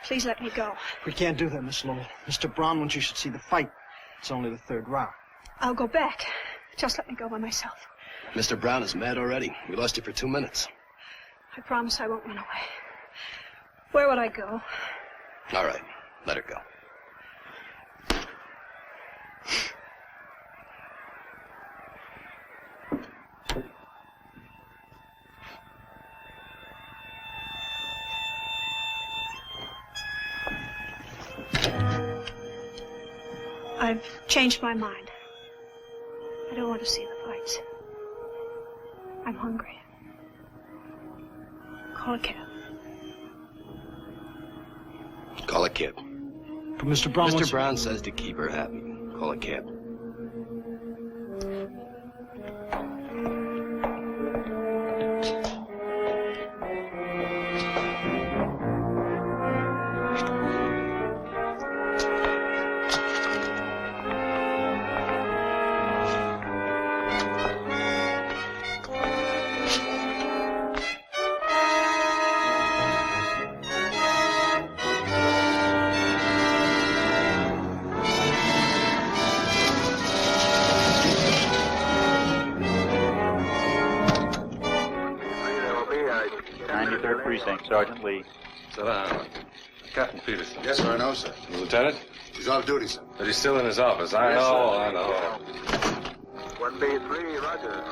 Please let me go. We can't do that, Miss Lowell. Mr. Brown wants you should see the fight. It's only the third round. I'll go back. Just let me go by myself. Mr. Brown is mad already. We lost you for 2 minutes. I promise I won't run away. Where would I go? All right, let her go. I've changed my mind. I don't want to see the fights. I'm hungry. Call a cab. Call a cab. But Mr. Brown Mr. Brown says to keep her happy. Call a cab. Sergeant Lee. Sit down. Captain Peterson. Yes, sir, I know, sir. The lieutenant? He's off duty, sir. But he's still in his office. I Yes, know, sir. I know. 1B3, roger.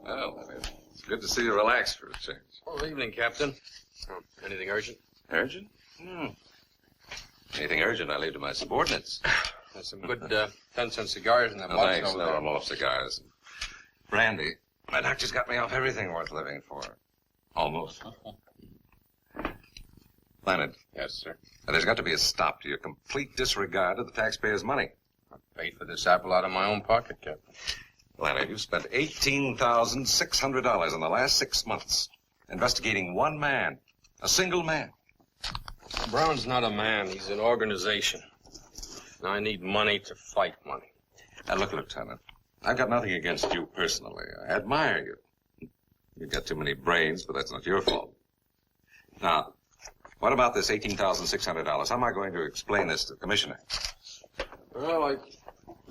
Well, it's good to see you relaxed for a change. Well, evening, Captain. Anything urgent? Urgent? Anything urgent, I leave to my subordinates. There's some good 10-cent cigars in that No, box thanks. over No, there. I'm off cigars. Brandy. My doctor's got me off everything worth living for. Almost. Leonard. Yes, sir. There's got to be a stop to your complete disregard of the taxpayers' money. I paid for this apple out of my own pocket, Captain. Leonard, you've spent $18,600 in the last 6 months investigating one man, a single man. Brown's not a man. He's an organization. I need money to fight money. Now, look, Lieutenant, I've got nothing against you personally. I admire you. You've got too many brains, but that's not your fault. Now, what about this $18,600? How am I going to explain this to the Commissioner? Well, I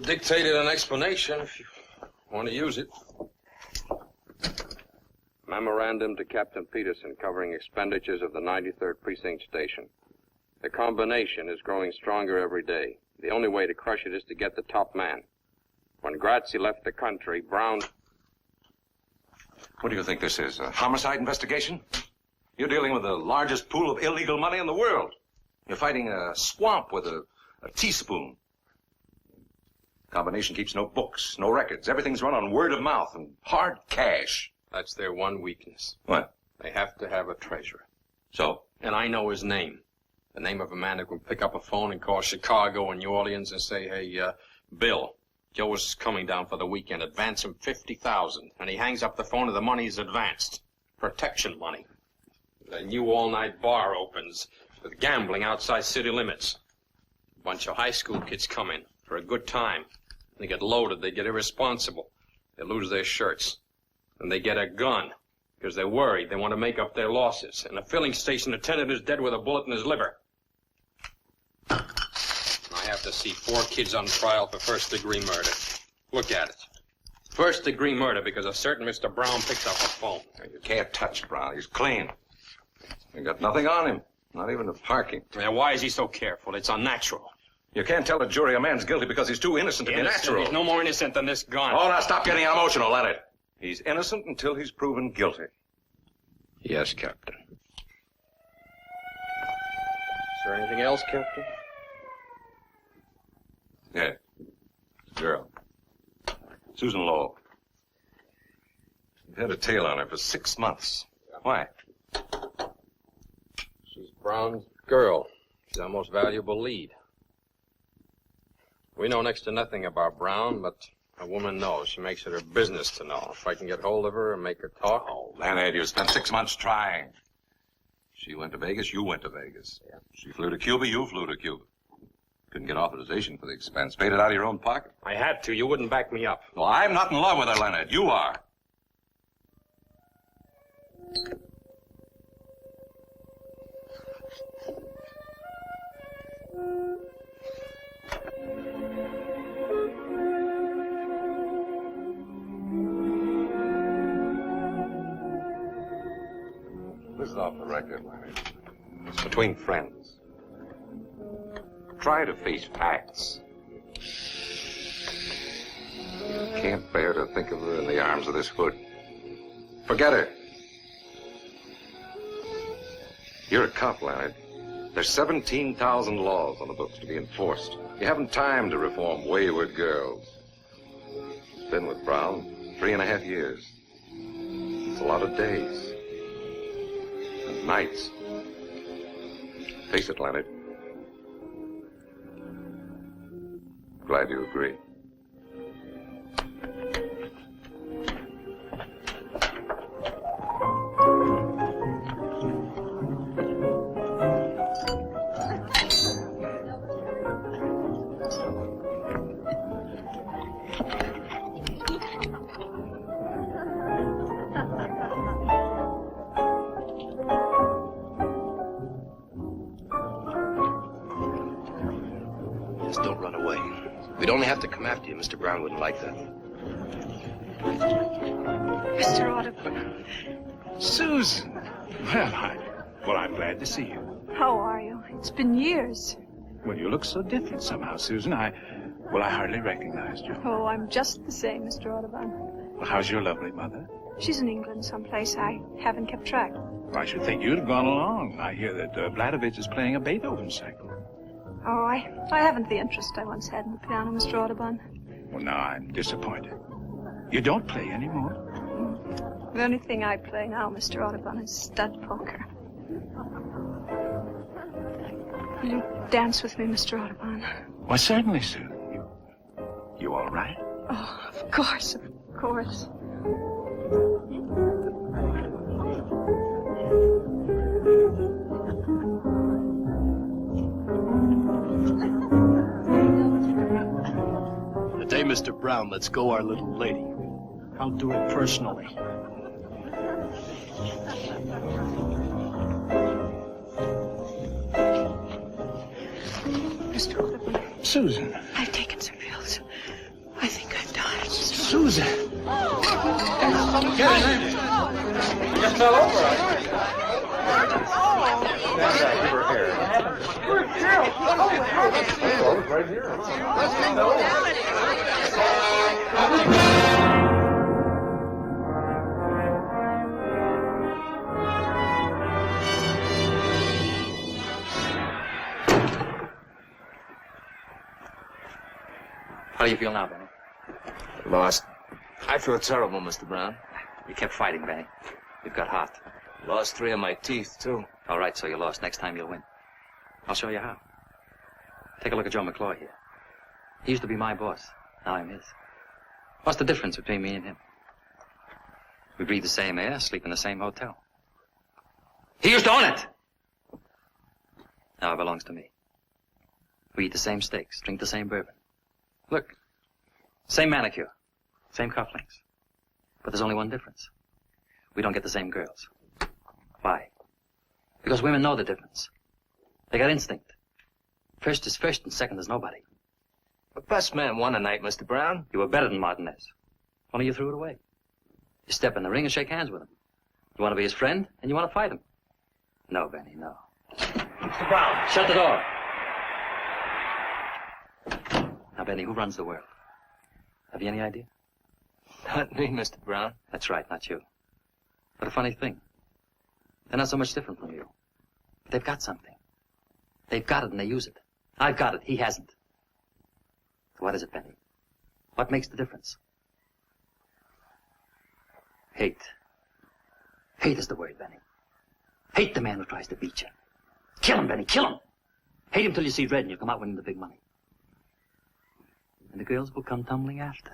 dictated an explanation if you want to use it. Memorandum to Captain Peterson covering expenditures of the 93rd Precinct Station. The combination is growing stronger every day. The only way to crush it is to get the top man. When Grazzi left the country, Brown... What do you think this is, a homicide investigation? You're dealing with the largest pool of illegal money in the world. You're fighting a swamp with a teaspoon. Combination keeps no books, no records. Everything's run on word of mouth and hard cash. That's their one weakness. What? They have to have a treasurer. So? And I know his name. The name of a man who can pick up a phone and call Chicago and New Orleans and say, hey, Bill, Joe is coming down for the weekend. Advance him $50,000. And he hangs up the phone and the money's advanced. Protection money. The new all-night bar opens with gambling outside city limits. A bunch of high school kids come in for a good time. They get loaded. They get irresponsible. They lose their shirts. And they get a gun because they're worried. They want to make up their losses. And a filling station attendant is dead with a bullet in his liver. I have to see 4 kids on trial for first-degree murder. Look at it. First-degree murder because a certain Mr. Brown picked up a phone. You can't touch Brown. He's clean. You got nothing on him. Not even the parking. Now, why is he so careful? It's unnatural. You can't tell a jury a man's guilty because he's too innocent to be natural. He's no more innocent than this gun. Oh, now stop getting emotional, Leonard. He's innocent until he's proven guilty. Yes, Captain. Is there anything else, Captain? Yeah. Girl. Susan Lowell. You've had a tail on her for 6 months. Why? She's Brown's girl. She's our most valuable lead. We know next to nothing about Brown, but a woman knows. She makes it her business to know. If I can get hold of her and make her talk... Oh, Leonard, you spent 6 months trying. She went to Vegas, you went to Vegas. Yeah. She flew to Cuba, you flew to Cuba. Couldn't get authorization for the expense. Paid it out of your own pocket. I had to. You wouldn't back me up. Well, I'm not in love with her, Leonard. You are. This is off the record, Larry. It's between friends. Try to face facts. You can't bear to think of her in the arms of this hood. Forget her. You're a cop, Leonard. There's 17,000 laws on the books to be enforced. You haven't time to reform wayward girls. Been with Brown 3.5 years. It's a lot of days. And nights. Face it, Leonard. Glad you agree. Just don't run away. We'd only have to come after you. Mr. Brown wouldn't like that. Mr. Audubon, Susan! Well, I'm glad to see you. how are you? It's been years. Well, you look so different somehow, Susan. I hardly recognized you. Oh, I'm just the same, Mr. Audubon. Well, how's your lovely mother? She's in England someplace. I haven't kept track. Well, I should think you'd have gone along. I hear that Vladovich is playing a Beethoven cycle. Oh, I haven't the interest I once had in the piano, Mr. Audubon. Well, now I'm disappointed. You don't play anymore? The only thing I play now, Mr. Audubon, is stud poker. Will you dance with me, Mr. Audubon? Well, certainly, Sue. You all right? Oh, of course, of course. The day Mr. Brown lets go our little lady, I'll do it personally. Mr. Audubon, Susan. I've taken some pills. I think I've died. Susan! Just fell over. Right here. How do you feel now, Benny? Lost. I feel terrible, Mr. Brown. You kept fighting, Benny. You've got heart. Lost 3 of my teeth, too. All right, so you lost. Next time you'll win. I'll show you how. Take a look at Joe McCloy here. He used to be my boss. Now I'm his. What's the difference between me and him? We breathe the same air, sleep in the same hotel. He used to own it! Now it belongs to me. We eat the same steaks, drink the same bourbon. Look, same manicure, same cufflinks. But there's only one difference. We don't get the same girls. Why? Because women know the difference. They got instinct. First is first and second is nobody. The best man won tonight, Mr. Brown. You were better than Martinez. Only you threw it away. You step in the ring and shake hands with him. You want to be his friend and you want to fight him. No, Benny, no. Mr. Brown. Shut the door. Now, Benny, who runs the world? Have you any idea? Not me, Mr. Brown. That's right, not you. But a funny thing. They're not so much different from you. But they've got something. They've got it and they use it. I've got it. He hasn't. So what is it, Benny? What makes the difference? Hate. Hate is the word, Benny. Hate the man who tries to beat you. Kill him, Benny. Kill him. Hate him till you see red and you come out winning the big money. And the girls will come tumbling after.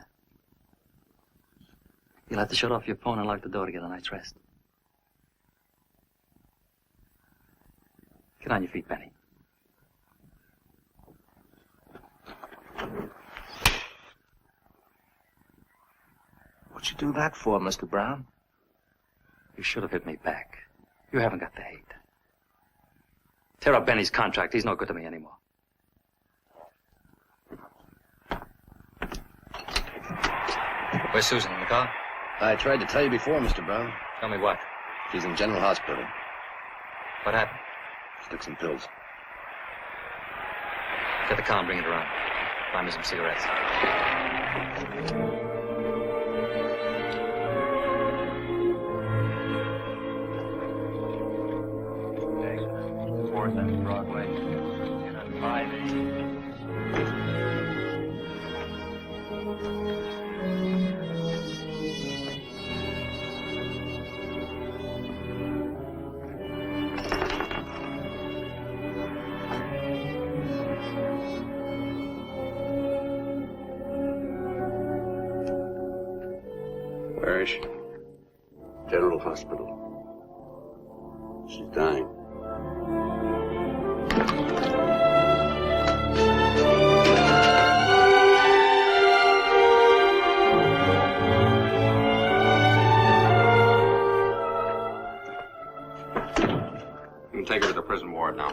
You'll have to shut off your phone and lock the door to get a night's rest. Get on your feet, Benny. What'd you do that for, Mr. Brown? You should have hit me back. You haven't got the hate. Tear up Benny's contract. He's no good to me anymore. Where's Susan, in the car? I tried to tell you before, Mr. Brown. Tell me what? She's in General Hospital. What happened? She took some pills. Get the car and bring it around. Buy me some cigarettes. Okay. 4th Broadway. In on 5A. Where is she? General Hospital. She's dying. You can take her to the prison ward now.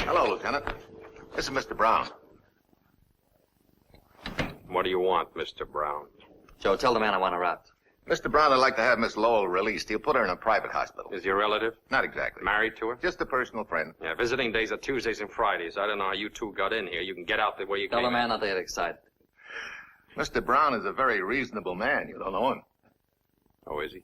Hello, Lieutenant. This is Mr. Brown. What do you want, Mr. Brown? Joe, tell the man I want her out. Mr. Brown would like to have Miss Lowell released. He'll put her in a private hospital. Is your relative? Not exactly. Married to her? Just a personal friend. Yeah, visiting days are Tuesdays and Fridays. I don't know how you two got in here. You can get out the way you Tell came the in. man not to get excited. Mr. Brown is a very reasonable man. You don't know him. Oh, is he?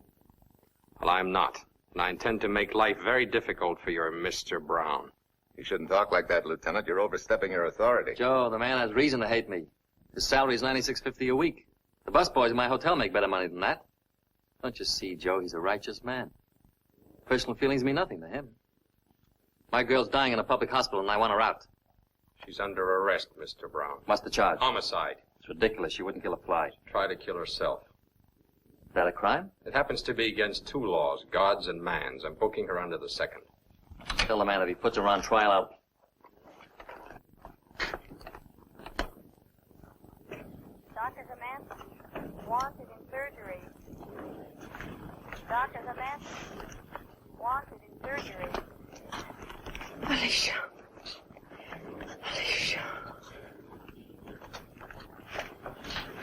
Well, I'm not. And I intend to make life very difficult for your Mr. Brown. You shouldn't talk like that, Lieutenant. You're overstepping your authority. Joe, the man has reason to hate me. His salary's $96.50 a week. The busboys in my hotel make better money than that. Don't you see, Joe? He's a righteous man. Personal feelings mean nothing to him. My girl's dying in a public hospital, and I want her out. She's under arrest, Mr. Brown. What's the charge? Homicide. It's ridiculous. She wouldn't kill a fly. Try to kill herself. Is that a crime? It happens to be against two laws, God's and man's. I'm booking her under the second. Tell the man if he puts her on trial, I'll... Dr. Zamantha, wanted in surgery. Dr. Zamantha, wanted in surgery. Alicia. Alicia.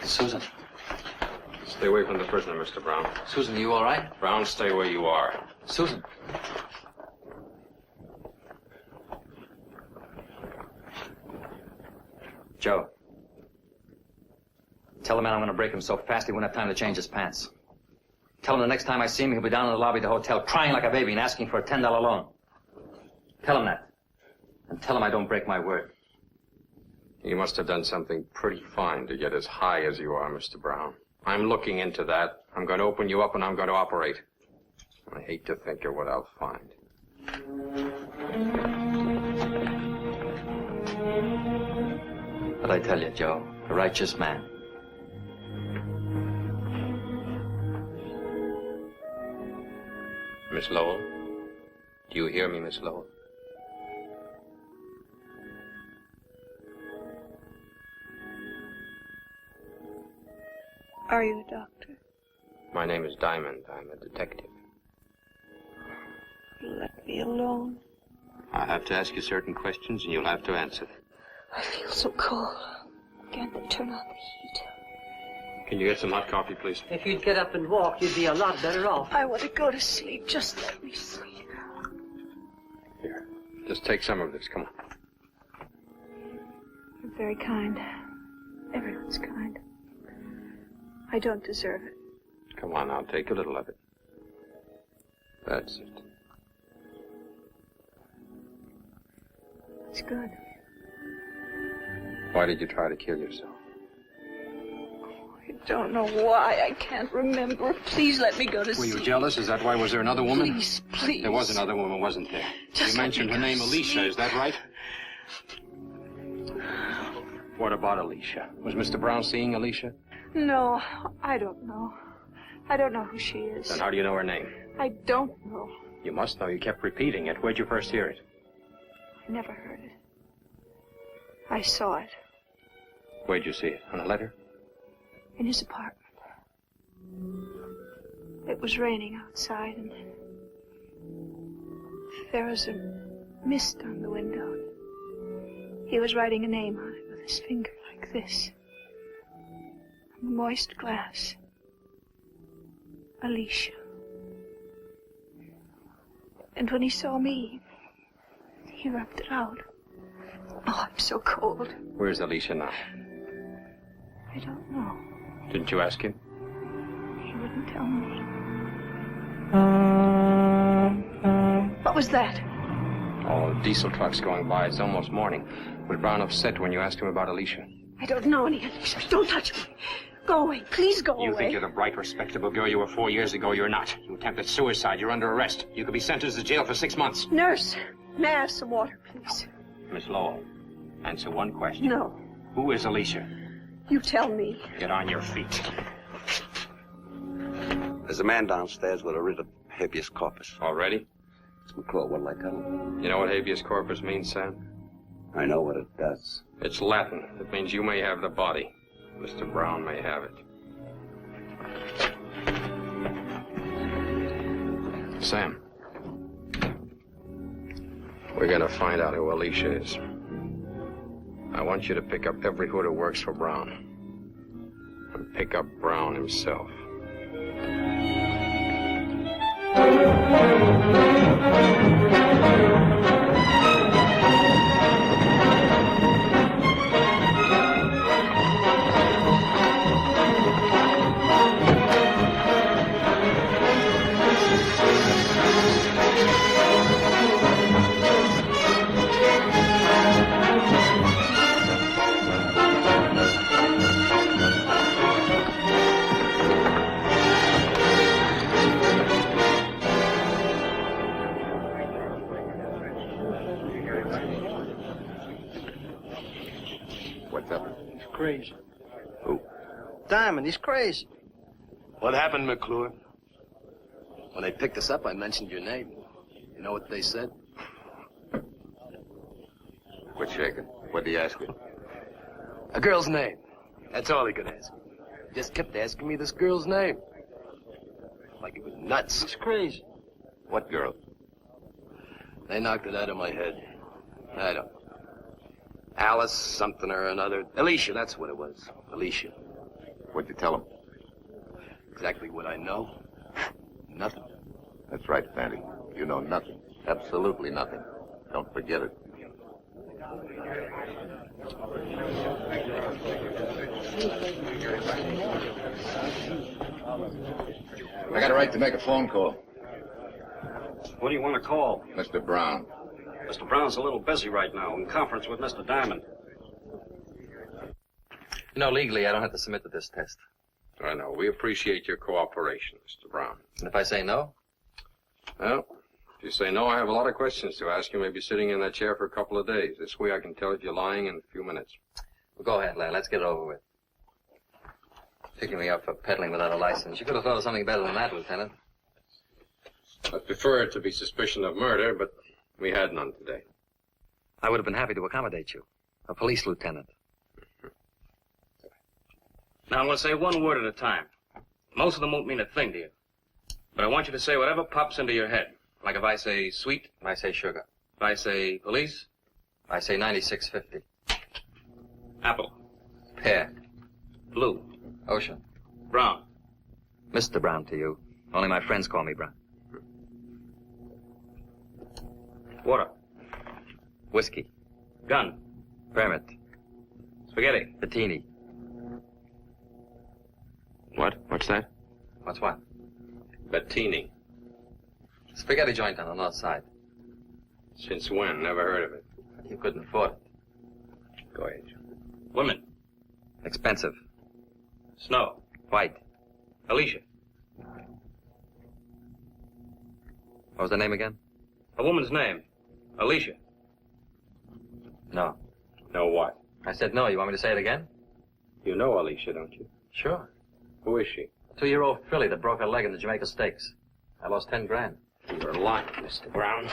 Susan. Stay away from the prisoner, Mr. Brown. Susan, you all right? Brown, stay where you are. Susan. Joe. Tell the man I'm going to break him so fast he won't have time to change his pants. Tell him the next time I see him, he'll be down in the lobby of the hotel crying like a baby and asking for a $10 loan. Tell him that. And tell him I don't break my word. You must have done something pretty fine to get as high as you are, Mr. Brown. I'm looking into that. I'm going to open you up and I'm going to operate. I hate to think of what I'll find. But I tell you, Joe, a righteous man. Miss Lowell? Do you hear me, Miss Lowell? Are you a doctor? My name is Diamond. I'm a detective. Let me alone. I have to ask you certain questions, and you'll have to answer them. I feel so cold. Can't they turn on the heat? Can you get some hot coffee, please? If you'd get up and walk, you'd be a lot better off. I want to go to sleep. Just let me sleep. Here. Just take some of this. Come on. You're very kind. Everyone's kind. I don't deserve it. Come on, I'll take a little of it. That's it. It's good. Why did you try to kill yourself? I don't know why. I can't remember. Please let me go to Were sleep. you jealous? Is that why? Was there another woman? Please, please. There was another woman, wasn't there? Just you mentioned let her me go name, to Alicia. sleep. Is that right? What about Alicia? Was Mr. Brown seeing Alicia? No, I don't know. I don't know who she is. Then how do you know her name? I don't know. You must know. You kept repeating it. Where'd you first hear it? I never heard it. I saw it Where'd you see it? On a letter? in his apartment. It was raining outside, and there was a mist on the window. He was writing a name on it with his finger like this. On the moist glass. Alicia. And when he saw me, he rubbed it out. Oh, I'm so cold. Where's Alicia now? I don't know. Didn't you ask him? He wouldn't tell me. What was that? Oh, diesel truck's going by. It's almost morning. Was Brown upset when you asked him about Alicia? I don't know any Alicia. Don't touch me. Go away. Please go away. You think you're the bright, respectable girl you were 4 years ago. You're not. You attempted suicide. You're under arrest. You could be sentenced to jail for 6 months. Nurse, may I have some water, please? Miss Lowell, answer one question. No. Who is Alicia? You tell me. Get on your feet. There's a man downstairs with a writ of habeas corpus. Already? It's McClure. What'll I tell him? You know what habeas corpus means, Sam? I know what it does. It's Latin. It means you may have the body. Mr. Brown may have it. Sam. We're gonna find out who Alicia is. I want you to pick up every hood who works for Brown. And pick up Brown himself. What's up? He's crazy. Who? Diamond, he's crazy. What happened, McClure? When they picked us up, I mentioned your name. You know what they said? Quit shaking. What'd he ask you? A girl's name. That's all he could ask me. He just kept asking me this girl's name. Like it was nuts. He's crazy. What girl? They knocked it out of my head. I don't know. Alice something or another. Alicia, that's what it was. Alicia. What'd you tell him? Exactly what I know. Nothing. That's right, Fanny. You know nothing. Absolutely nothing. Don't forget it. I got a right to make a phone call. What do you want to call? Mr. Brown. Mr. Brown's a little busy right now in conference with Mr. Diamond. You know, legally, I don't have to submit to this test. I know. We appreciate your cooperation, Mr. Brown. And if I say no? Well, if you say no, I have a lot of questions to ask you. Maybe sitting in that chair for a couple of days. This way I can tell if you're lying in a few minutes. Well, go ahead, lad. Let's get it over with. Picking me up for peddling without a license. You could have thought of something better than that, Lieutenant. I'd prefer it to be suspicion of murder, but we had none today. I would have been happy to accommodate you. A police lieutenant. Now, I'm going to say one word at a time. Most of them won't mean a thing to you. But I want you to say whatever pops into your head. Like if I say sweet, I say sugar. if I say police, I say 9650. apple, Pear. blue, Ocean. brown, Mr. Brown to you. Only my friends call me Brown. water, Whiskey. gun, Permit. spaghetti, Bettini. What? What's that? What's what? Bettini. Spaghetti joint on the north side. Since when? Never heard of it. You couldn't afford it. Go ahead, John. women, Expensive. snow, White. Alicia. What was the name again? A woman's name, Alicia. No. Know what? I said no. You want me to say it again? You know Alicia, don't you? Sure. Who is she? A 2-year-old filly that broke her leg in the Jamaica Stakes. I lost 10 grand. You're lying, Mr. Brown.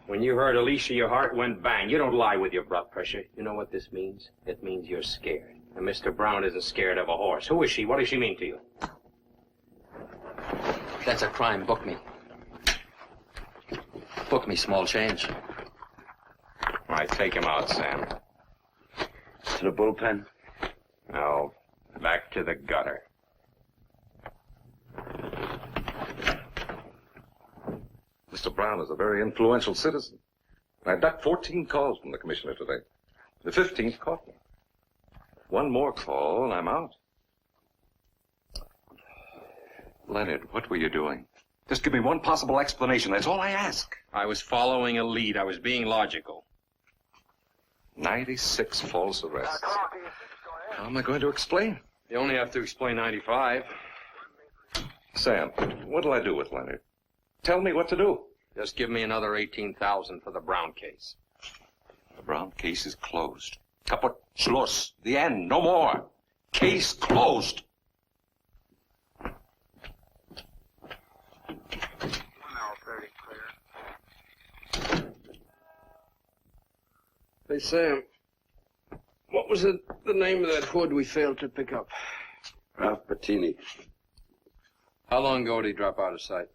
When you heard Alicia, your heart went bang. You don't lie with your blood pressure. You know what this means? It means you're scared. And Mr. Brown isn't scared of a horse. Who is she? What does she mean to you? That's a crime. Book me. Book me, small change. All right, take him out, Sam. To the bullpen? No, back to the gutter. Mr. Brown is a very influential citizen. I ducked 14 calls from the commissioner today. The 15th caught me. One more call and I'm out. Leonard, what were you doing? Just give me one possible explanation. That's all I ask. I was following a lead. I was being logical. 96 false arrests. How am I going to explain? You only have to explain 95. Sam, what'll I do with Leonard? Tell me what to do. Just give me another $18,000 for the Brown case. The Brown case is closed. Kaput, Schluss. The end. No more. Case closed. Hey, Sam, what was the name of that hood we failed to pick up? Ralph Bettini. How long ago did he drop out of sight?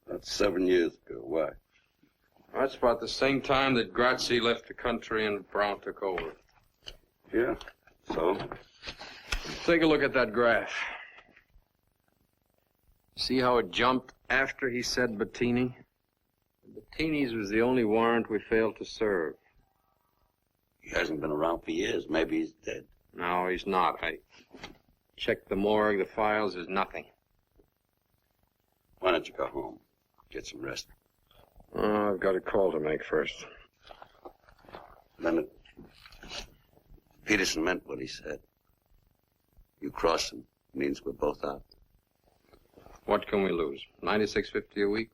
About 7 years ago. Why? That's about the same time that Grazie left the country and Brown took over. Yeah, so? Take a look at that graph. See how it jumped after he said Bettini? Bettini's was the only warrant we failed to serve. He hasn't been around for years. Maybe he's dead. No, he's not. I checked the morgue, the files, there's nothing. Why don't you go home? Get some rest. Oh, I've got a call to make first. Leonard, Peterson meant what he said. You cross him, means we're both out. What can we lose? $96.50 a week?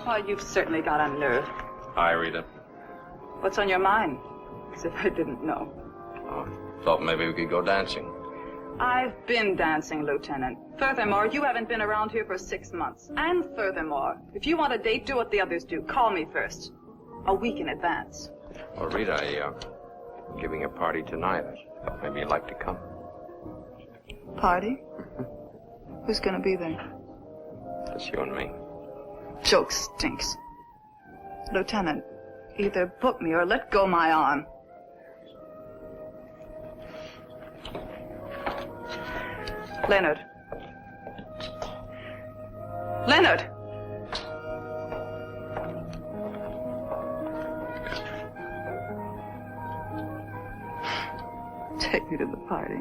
Well, you've certainly got a nerve. Hi, Rita. What's on your mind? As if I didn't know. Oh, thought maybe we could go dancing. I've been dancing, Lieutenant. Furthermore, you haven't been around here for 6 months. And furthermore, if you want a date, do what the others do. Call me first. A week in advance. Well, Rita, I'm giving a party tonight. I thought maybe you'd like to come. Party? Who's gonna be there? Just you and me. Joke stinks. Lieutenant, either book me or let go my arm. Leonard. Leonard! Take me to the party.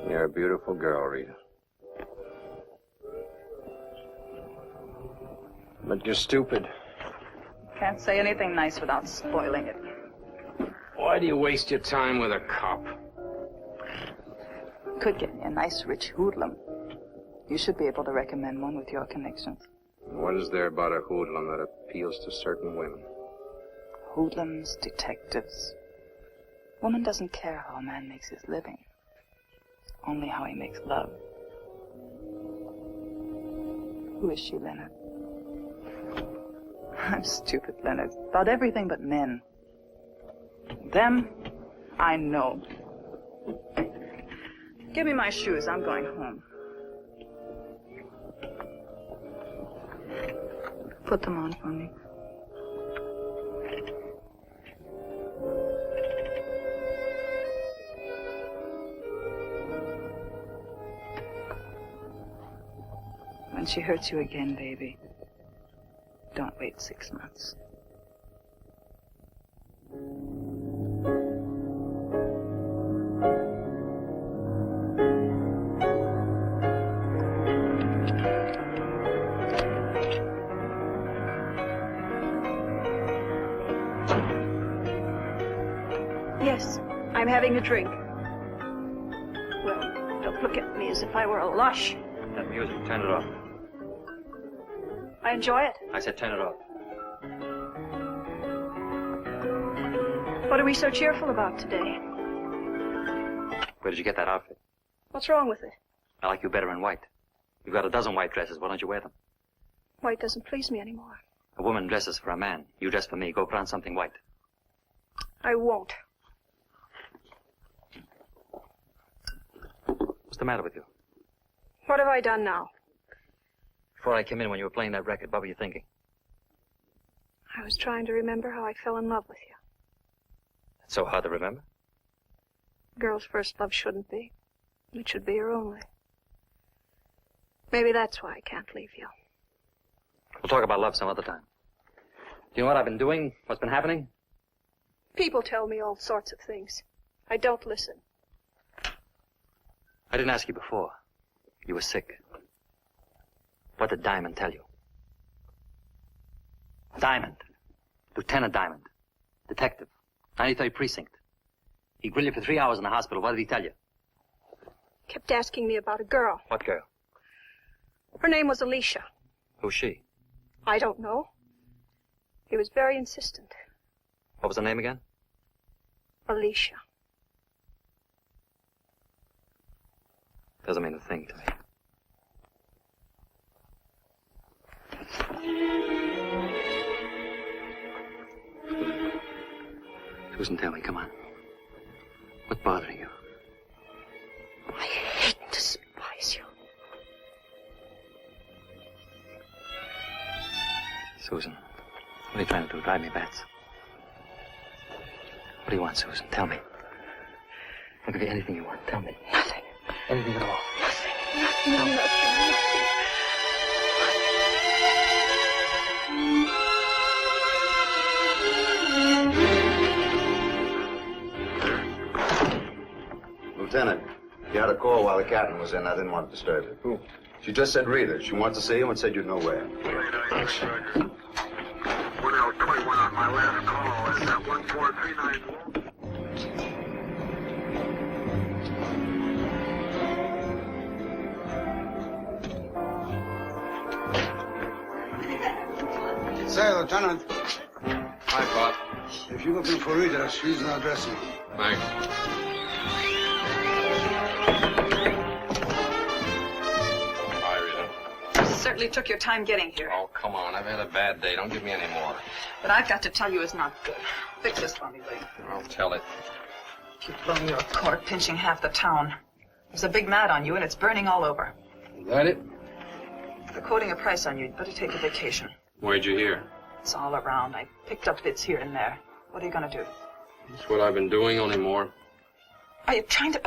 You're a beautiful girl, Rita. But you're stupid. Can't say anything nice without spoiling it. Why do you waste your time with a cop? Could get me a nice rich hoodlum. You should be able to recommend one with your connections. What is there about a hoodlum that appeals to certain women? Hoodlums, detectives. Woman doesn't care how a man makes his living. Only how he makes love. Who is she, Leonard? I'm stupid, Leonard. About everything but men. Them, I know. Give me my shoes. I'm going home. Put them on for me. When she hurts you again, baby, don't wait 6 months. Yes, I'm having a drink. Well, Don't look at me as if I were a lush. That music, turn it off. I enjoy it. I said turn it off. What are we so cheerful about today? Where did you get that outfit? What's wrong with it? I like you better in white. You've got a dozen white dresses. Why don't you wear them? White doesn't please me anymore. A woman dresses for a man. You dress for me. Go put on something white. I won't. What's the matter with you? What have I done now? Before I came in when you were playing that record, what were you thinking? I was trying to remember how I fell in love with you. It's so hard to remember. A girl's first love shouldn't be. It should be her only. Maybe that's why I can't leave you. We'll talk about love some other time. Do you know what I've been doing? What's been happening? People tell me all sorts of things. I don't listen. I didn't ask you before. You were sick. What did Diamond tell you? Diamond. Lieutenant Diamond. Detective. 93rd Precinct. He grilled you for 3 hours in the hospital. What did he tell you? Kept asking me about a girl. What girl? Her name was Alicia. Who's she? I don't know. He was very insistent. What was her name again? Alicia. Doesn't mean a thing to me. Susan, tell me, come on. What's bothering you? I hate and despise you. Susan, what are you trying to do? Drive me bats? What do you want, Susan? Tell me. I'll give you anything you want. Tell me. Nothing. Anything at all. Nothing. Nothing. Lieutenant, you had a call while the captain was in. I didn't want to disturb you. Who? She just said read it. She wants to see you and said you'd know where. 1L21 on my last call. Is that 1439? Say, Lieutenant. Hi, Pop. If you're looking for Rita, she's in our dressing room. Thanks. Certainly took your time getting here. Oh, come on. I've had a bad day. Don't give me any more. But I've got to tell you it's not good. Fix this for me, Lee. I'll tell it. You've blown your cork, pinching half the town. There's a big mat on you, and it's burning all over. Is that it? They're quoting a price on you. You'd better take a vacation. Where'd you hear? It's all around. I picked up bits here and there. What are you going to do? That's what I've been doing, only more. Are you trying to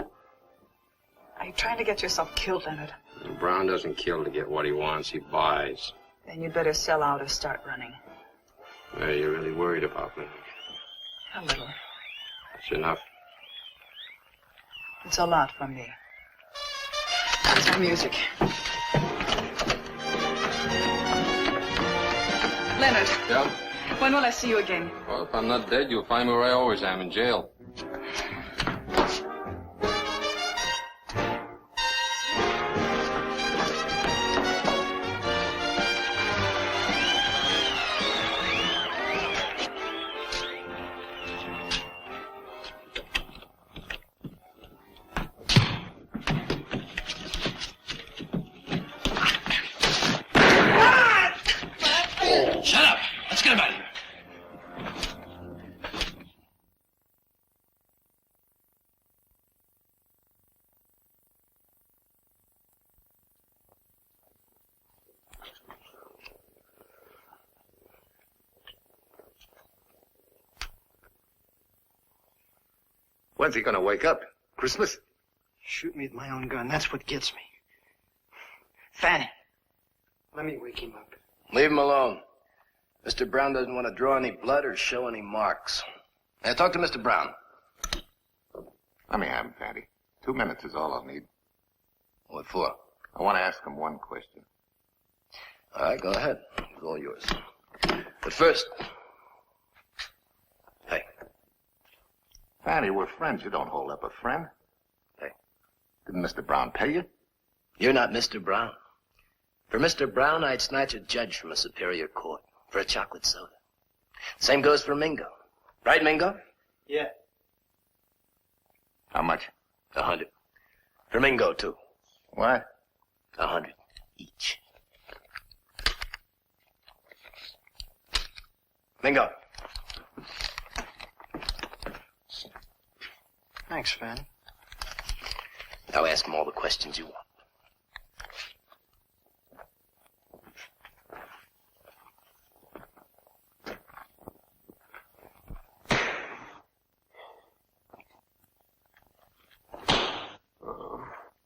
get yourself killed, Leonard? Brown doesn't kill to get what he wants. He buys. Then you'd better sell out or start running. Well, you're really worried about me. A little. That's enough. It's a lot from me. That's our music. Leonard. Yeah? When will I see you again? Well, if I'm not dead, you'll find me where I always am, in jail. Shut up! Let's get him out of here. When's he gonna wake up? Christmas? Shoot me with my own gun. That's what gets me. Fanny, let me wake him up. Leave him alone. Mr. Brown doesn't want to draw any blood or show any marks. Now, talk to Mr. Brown. Let me have him, Fatty. 2 minutes is all I'll need. What for? I want to ask him one question. All right, go ahead. It's all yours. But first... Hey. Fatty, we're friends. You don't hold up a friend. Hey. Didn't Mr. Brown pay you? You're not Mr. Brown. For Mr. Brown, I'd snatch a judge from a superior court for a chocolate soda. Same goes for Mingo. Right, Mingo? Yeah. How much? 100. For Mingo, too. What? 100 each. Mingo. Thanks, Fanny. Now ask him all the questions you want.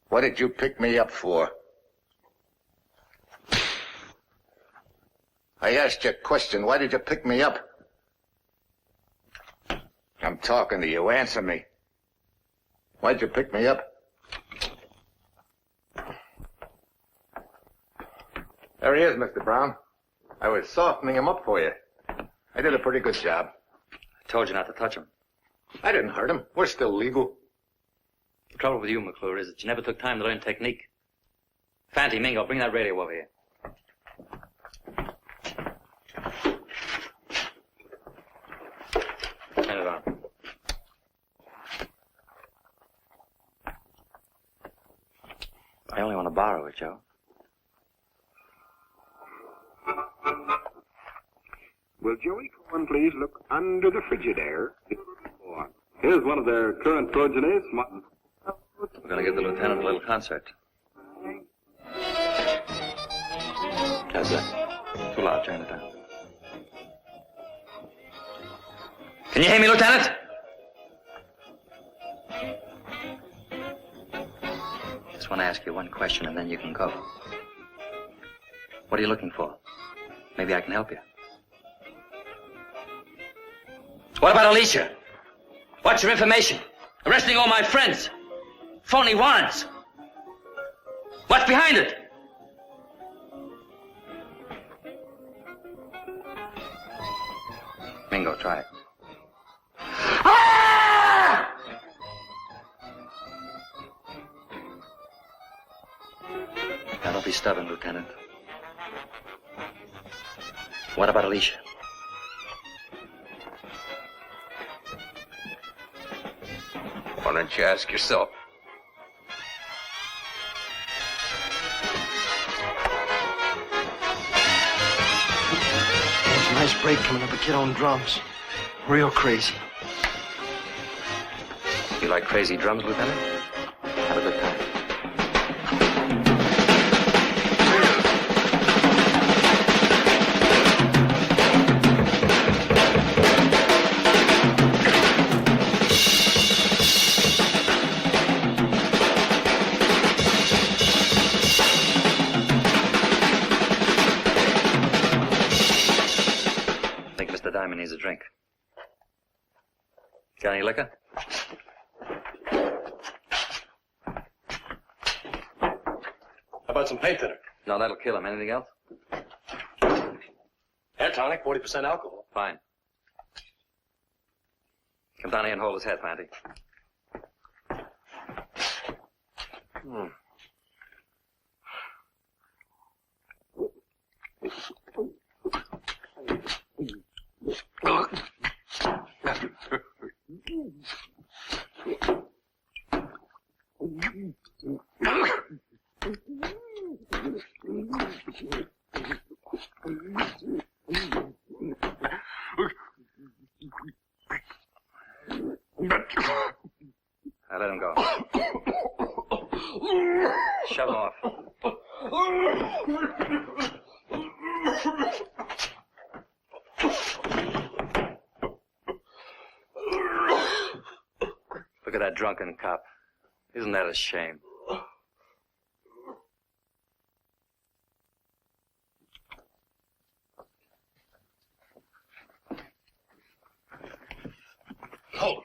What did you pick me up for? I asked you a question. Why did you pick me up? I'm talking to you. Answer me. Why'd you pick me up? There he is, Mr. Brown. I was softening him up for you. I did a pretty good job. I told you not to touch him. I didn't hurt him. We're still legal. The trouble with you, McClure, is that you never took time to learn technique. Fanty, Mingo, bring that radio over here. Turn it on. I only want to borrow it, Joe. Will Joey Cohen please look under the Frigidaire? Here's one of their current progenies. We're going to give the lieutenant a little concert. How's that? Too loud. Turn it down. Can you hear me, Lieutenant? Just want to ask you one question, and then you can go. What are you looking for? Maybe I can help you. What about Alicia? What's your information? Arresting all my friends. Phony warrants. What's behind it? Mingo, try it. Ah! Now, don't be stubborn, Lieutenant. What about Alicia? Why don't you ask yourself? There's a nice break coming up a kid on drums. Real crazy. You like crazy drums, Lieutenant? Have a good time. Diamond needs a drink. Got any liquor? How about some paint thinner? No, that'll kill him. Anything else? Hair tonic, 40% alcohol. Fine. Come down here and hold his head, Fanty. Now let him go. Shove him off. Look at that drunken cop. Isn't that a shame? Hold him.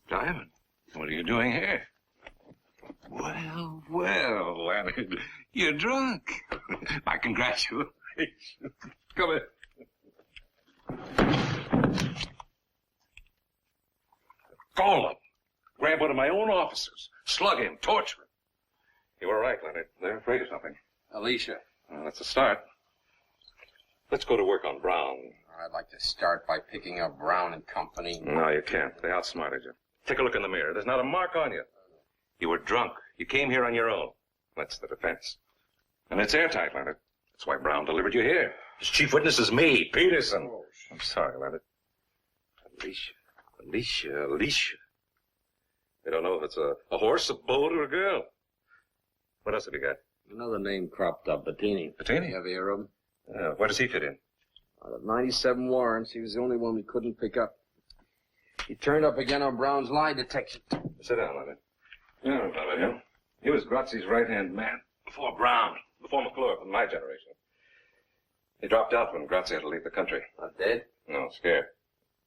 Diamond. What are you doing here? Well, well, Leonard, you're drunk. My congratulations. Come in. Call him. Grab one of my own officers. Slug him. Torture him. You were right, Leonard. They're afraid of something. Alicia. Well, that's a start. Let's go to work on Brown. I'd like to start by picking up Brown and Company. No, you can't. They outsmarted you. Take a look in the mirror. There's not a mark on you. You were drunk. You came here on your own. That's the defense. And it's airtight, Leonard. That's why Brown delivered you here. His chief witness is me, Peterson. Oh, I'm sorry, Leonard. Alicia. They don't know if it's a horse, a boat, or a girl. What else have you got? Another name cropped up, Bettini. Bettini? You ever hear of him? Yeah, where does he fit in? Out of 97 warrants, he was the only one we couldn't pick up. He turned up again on Brown's lie detection. Sit down, Leonard. You know about him. He was Grazzi's right-hand man. Before Brown. Before McClure, from my generation. He dropped out when Grazzi had to leave the country. Not dead? No, scared.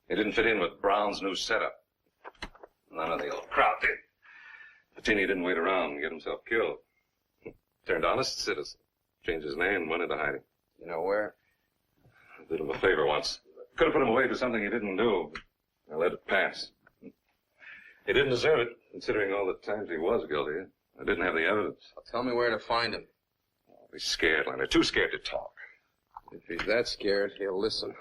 He didn't fit in with Brown's new setup. None of the old crowd did. Bettini didn't wait around and get himself killed. Turned honest citizen. Changed his name and went into hiding. You know where? I did him a favor once. Could have put him away for something he didn't do, but I let it pass. He didn't deserve it, considering all the times he was guilty. I didn't have the evidence. Well, tell me where to find him. Oh, he's scared, Leonard. Too scared to talk. If he's that scared, he'll listen.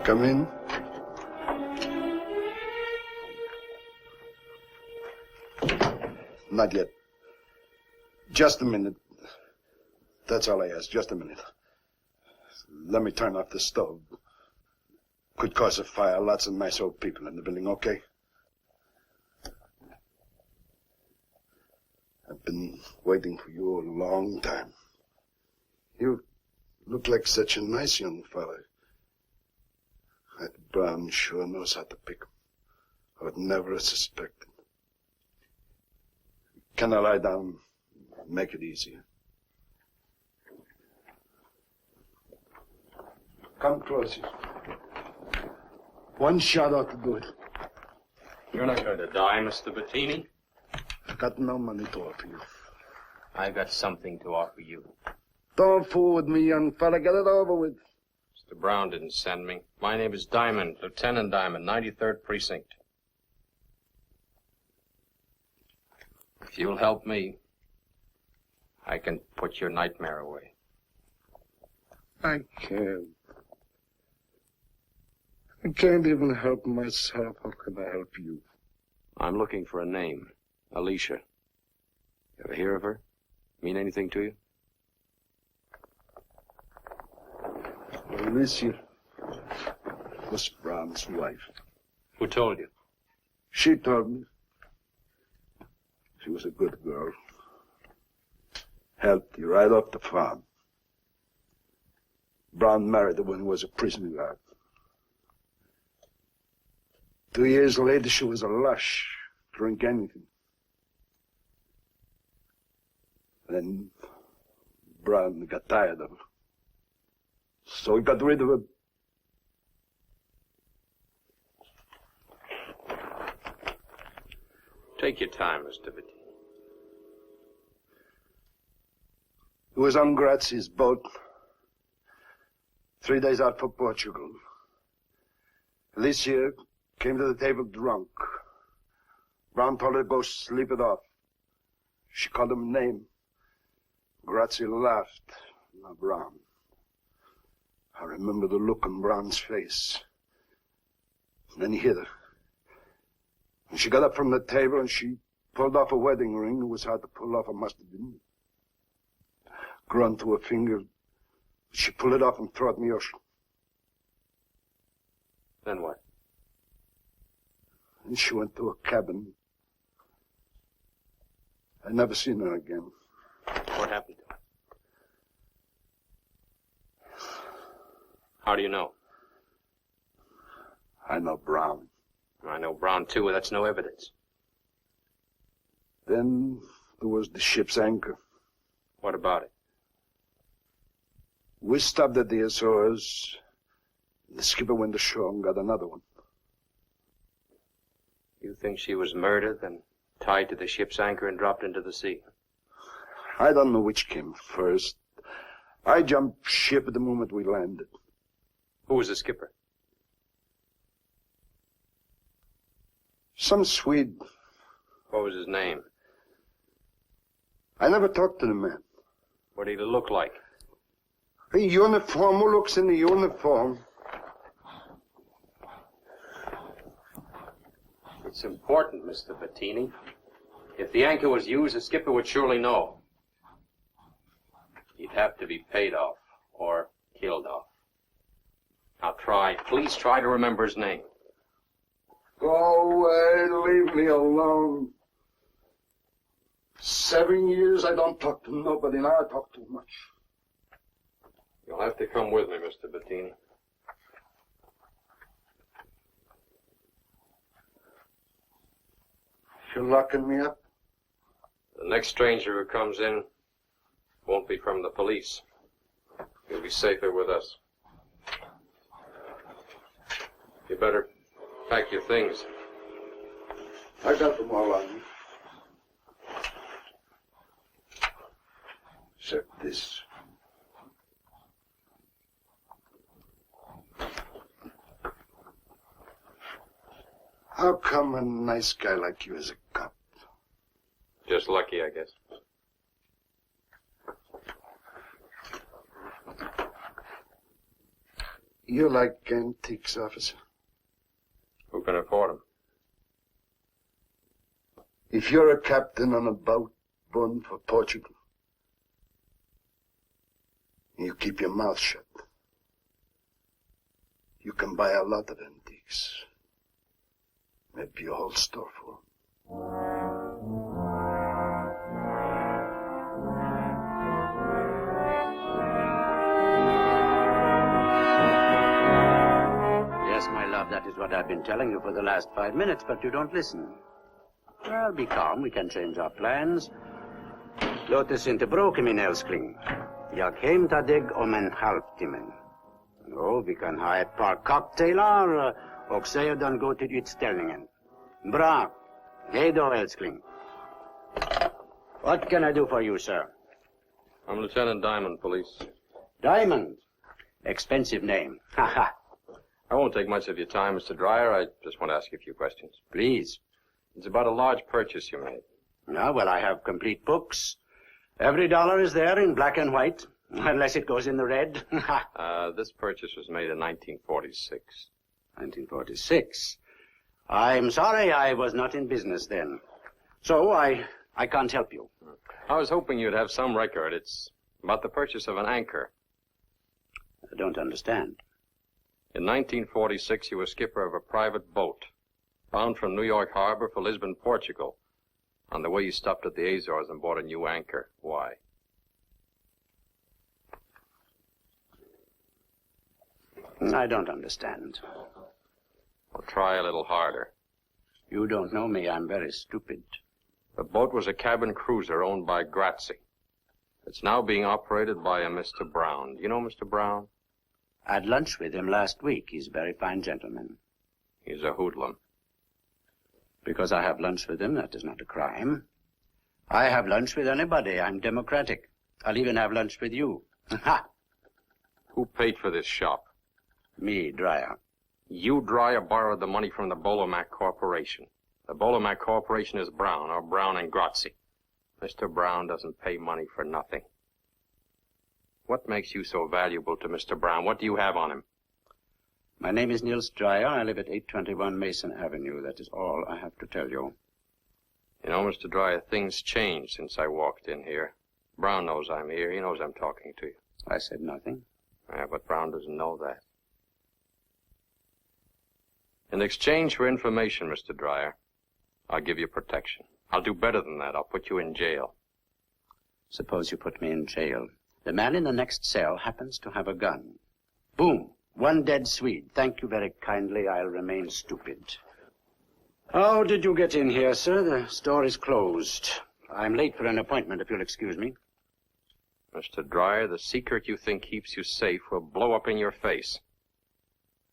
Come in. Not yet. Just a minute. That's all I ask, just a minute. Let me turn off the stove. Could cause a fire. Lots of nice old people in the building, okay? I've been waiting for you a long time. You look like such a nice young fellow. That Brown sure knows how to pick 'em. I would never have suspected. Can I lie down? Make it easier. Come closer. One shot ought to do it. You're not going to die, Mr. Bettini. I got no money to offer you. I've got something to offer you. Don't fool with me, young fella. Get it over with. Mr. Brown didn't send me. My name is Diamond, Lieutenant Diamond, 93rd Precinct. If you'll help me, I can put your nightmare away. I can't. I can't even help myself. How can I help you? I'm looking for a name. Alicia. You ever hear of her? Mean anything to you? Alicia was Brown's wife. Who told you? She told me. She was a good girl. Helped you right off the farm. Brown married her when he was a prison guard. 2 years later, she was a lush. Drink anything. Then Brown got tired of her. So he got rid of her. Take your time, Mr. Bettini. He was on Grazzi's boat. 3 days out for Portugal. Alicia came to the table drunk. Brown told her to go sleep it off. She called him a name. Grazzi laughed. Now Brown. I remember the look on Brown's face. And then he hit her. And she got up from the table and she pulled off a wedding ring. It was hard to pull off. It must have been grown to her finger. She pulled it off and threw it in the ocean. Then what? And she went to a cabin. I never seen her again. What happened to her? How do you know? I know Brown. I know Brown, too. That's no evidence. Then there was the ship's anchor. What about it? We stopped at the Azores. The skipper went ashore and got another one. You think she was murdered, then tied to the ship's anchor and dropped into the sea? I don't know which came first. I jumped ship at the moment we landed. Who was the skipper? Some Swede. What was his name? I never talked to the man. What did he look like? A uniform. Who looks in the uniform? It's important, Mr. Bettini. If the anchor was used, the skipper would surely know. He'd have to be paid off or killed off. Now please try to remember his name. Go away, leave me alone. 7 years I don't talk to nobody, now I talk too much. You'll have to come with me, Mr. Bettini. You're locking me up? The next stranger who comes in won't be from the police. You'll be safer with us. You better pack your things. I got them all on me. Except this. How come a nice guy like you is a cop? Just lucky, I guess. You like antiques, officer? Who can afford them? If you're a captain on a boat bound for Portugal, you keep your mouth shut, you can buy a lot of antiques. Maybe a whole store full. Yes, my love, that is what I've been telling you for the last 5 minutes, but you don't listen. Well, be calm. We can change our plans. Låt oss inte bråka, min älskling. Jag hämtar dig om en halvtimme. Jo, vi kan ha ett par cocktailar och sedan gå till utställningen. Bra. Hej då, älskling. What can I do for you, sir? I'm Lieutenant Diamond, police. Diamond? Expensive name. Haha. I won't take much of your time, Mr. Dreyer. I just want to ask you a few questions. Please. It's about a large purchase you made. Ah, well, I have complete books. Every dollar is there in black and white, unless it goes in the red. This purchase was made in 1946. 1946? I'm sorry I was not in business then. So I can't help you. I was hoping you'd have some record. It's about the purchase of an anchor. I don't understand. In 1946, you were skipper of a private boat, bound from New York Harbor for Lisbon, Portugal. On the way, you stopped at the Azores and bought a new anchor. Why? I don't understand. Well, try a little harder. You don't know me. I'm very stupid. The boat was a cabin cruiser owned by Grazzi. It's now being operated by a Mr. Brown. Do you know Mr. Brown? I had lunch with him last week. He's a very fine gentleman. He's a hoodlum. Because I have lunch with him, that is not a crime. I have lunch with anybody. I'm democratic. I'll even have lunch with you. Ha! Who paid for this shop? Me, Dreyer. You, Dreyer, borrowed the money from the Bolomac Corporation. The Bolomac Corporation is Brown, or Brown and Grazzi. Mr. Brown doesn't pay money for nothing. What makes you so valuable to Mr. Brown? What do you have on him? My name is Niels Dreyer. I live at 821 Mason Avenue. That is all I have to tell you. You know, Mr. Dreyer, things changed since I walked in here. Brown knows I'm here. He knows I'm talking to you. I said nothing. Yeah, but Brown doesn't know that. In exchange for information, Mr. Dreyer, I'll give you protection. I'll do better than that. I'll put you in jail. Suppose you put me in jail. The man in the next cell happens to have a gun. Boom. One dead Swede. Thank you very kindly. I'll remain stupid. How did you get in here, sir? The store is closed. I'm late for an appointment, if you'll excuse me. Mr. Dreyer, the secret you think keeps you safe will blow up in your face.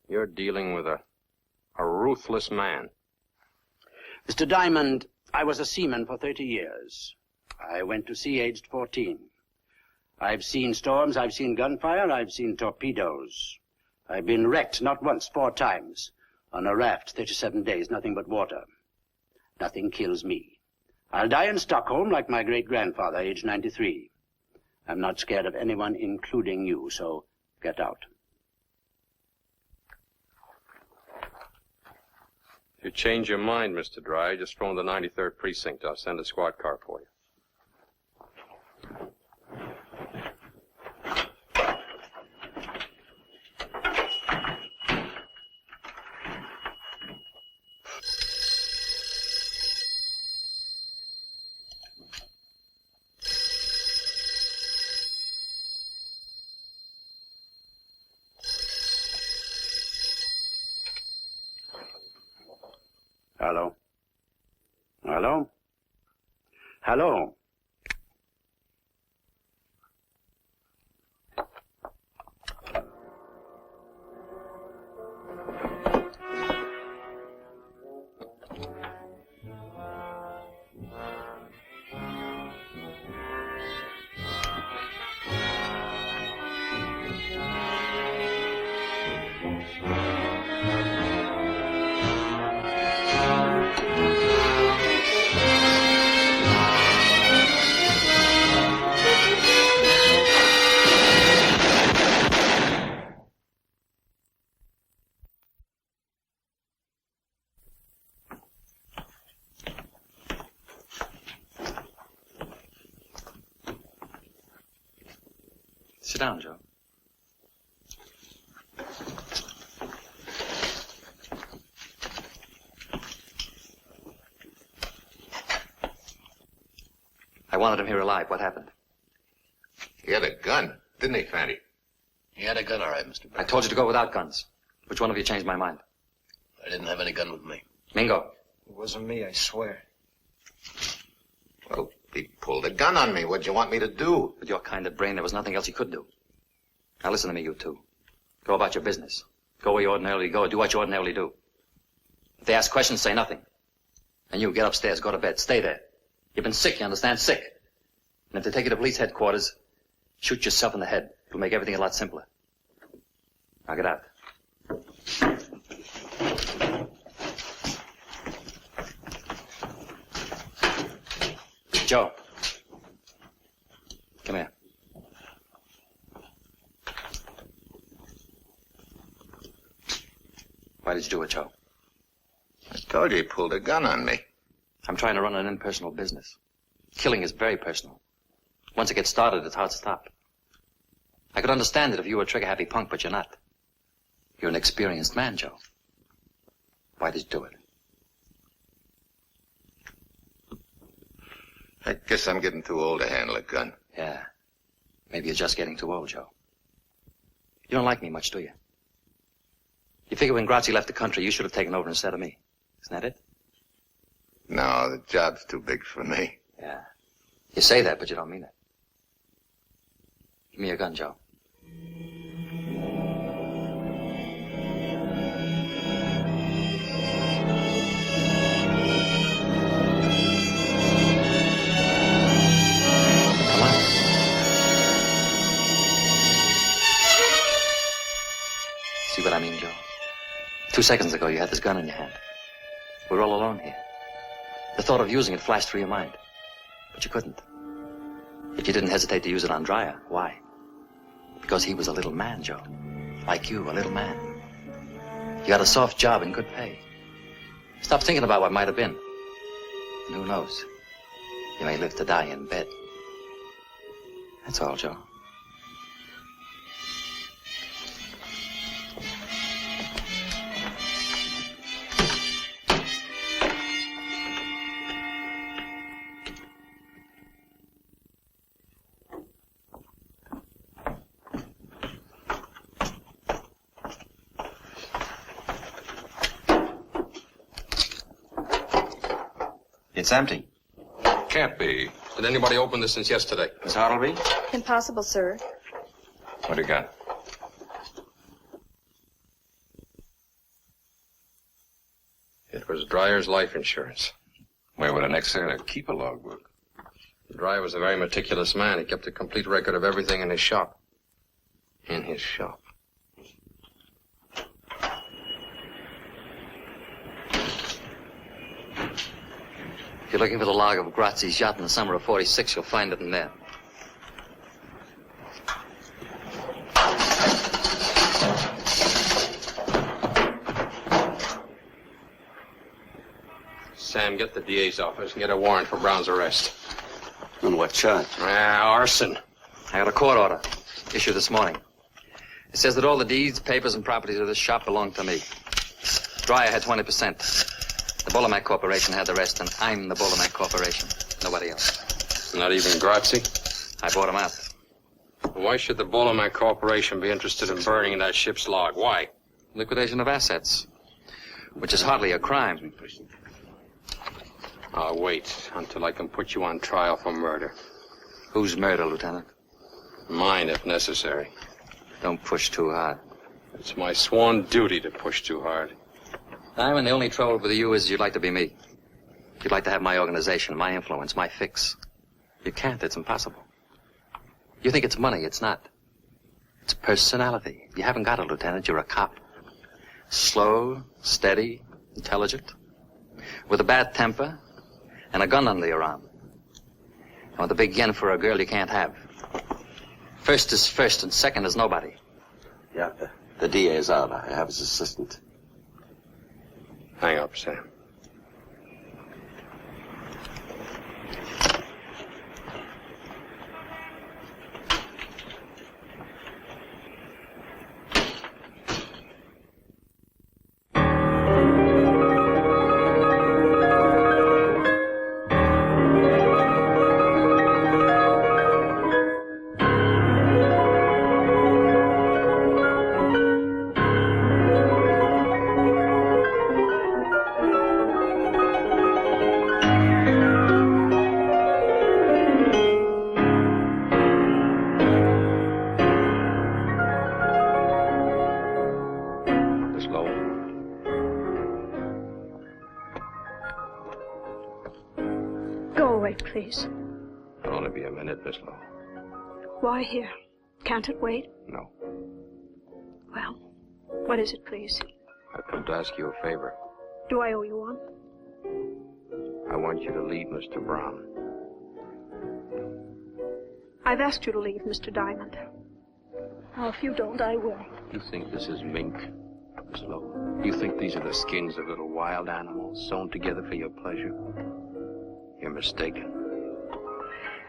You're dealing with a ruthless man. Mr. Diamond, I was a seaman for 30 years. I went to sea aged 14. I've seen storms, I've seen gunfire, I've seen torpedoes. I've been wrecked, not once, 4 times. On a raft, 37 days, nothing but water. Nothing kills me. I'll die in Stockholm like my great-grandfather, aged 93. I'm not scared of anyone, including you, so get out. If you change your mind, Mr. Dreyer, just phone the 93rd Precinct. I'll send a squad car for you. Hello? Hello? Hello? Sit down, Joe. I wanted him here alive. What happened? He had a gun, didn't he, Fanny? He had a gun, all right, Mr. Brown. I told you to go without guns. Which one of you changed my mind? I didn't have any gun with me. Mingo. It wasn't me, I swear. Well, he pulled a gun on me. What'd you want me to do? With your kind of brain, there was nothing else he could do. Now listen to me, you two. Go about your business. Go where you ordinarily go. Do what you ordinarily do. If they ask questions, say nothing. And you, get upstairs, go to bed. Stay there. You've been sick, you understand? Sick. And if they take you to police headquarters, shoot yourself in the head. It'll make everything a lot simpler. Now get out. Joe. Come here. Why did you do it, Joe? I told you he pulled a gun on me. I'm trying to run an impersonal business. Killing is very personal. Once it gets started, it's hard to stop. I could understand it if you were a trigger-happy punk, but you're not. You're an experienced man, Joe. Why did you do it? I guess I'm getting too old to handle a gun. Yeah. Maybe you're just getting too old, Joe. You don't like me much, do you? You figure when Grazzi left the country, you should have taken over instead of me. Isn't that it? No, the job's too big for me. Yeah. You say that, but you don't mean it. Give me your gun, Joe. Come on. See what I mean, Joe? 2 seconds ago, you had this gun in your hand. We're all alone here. The thought of using it flashed through your mind. But you couldn't. Yet you didn't hesitate to use it on Dreyer. Why? Because he was a little man, Joe. Like you, a little man. You had a soft job and good pay. Stop thinking about what might have been. And who knows? You may live to die in bed. That's all, Joe. It's empty. Can't be. Did anybody open this since yesterday? Miss Hartleby? Impossible, sir. What do you got? It was Dryer's life insurance. Where would an ex-sailor keep a logbook? Dryer was a very meticulous man. He kept a complete record of everything in his shop. In his shop. If you're looking for the log of Grazzi's yacht in the summer of '46, you'll find it in there. Sam, get the DA's office and get a warrant for Brown's arrest. On what charge? Arson. I got a court order issued this morning. It says that all the deeds, papers, and properties of this shop belong to me. Dryer had 20%. The Bullamac Corporation had the rest, and I'm the Bullamac Corporation. Nobody else. Not even Grazzi? I bought him out. Why should the Bullamac Corporation be interested in burning that ship's log? Why? Liquidation of assets, which is hardly a crime. I'll wait until I can put you on trial for murder. Whose murder, Lieutenant? Mine, if necessary. Don't push too hard. It's my sworn duty to push too hard. Diamond, the only trouble with you is you'd like to be me. You'd like to have my organization, my influence, my fix. You can't. It's impossible. You think it's money. It's not. It's personality. You haven't got it, Lieutenant. You're a cop. Slow, steady, intelligent, with a bad temper and a gun under your arm. And with a big yen for a girl you can't have. First is first and second is nobody. Yeah, the DA is out. I have his assistant. Hang up, Sam. Please. It'll only be a minute, Miss Lowe. Why here? Can't it wait? No. Well, what is it, please? I've come to ask you a favor. Do I owe you one? I want you to leave Mr. Brown. I've asked you to leave, Mr. Diamond. Now, if you don't, I will. You think this is mink, Miss Lowe? You think these are the skins of little wild animals sewn together for your pleasure? You're mistaken.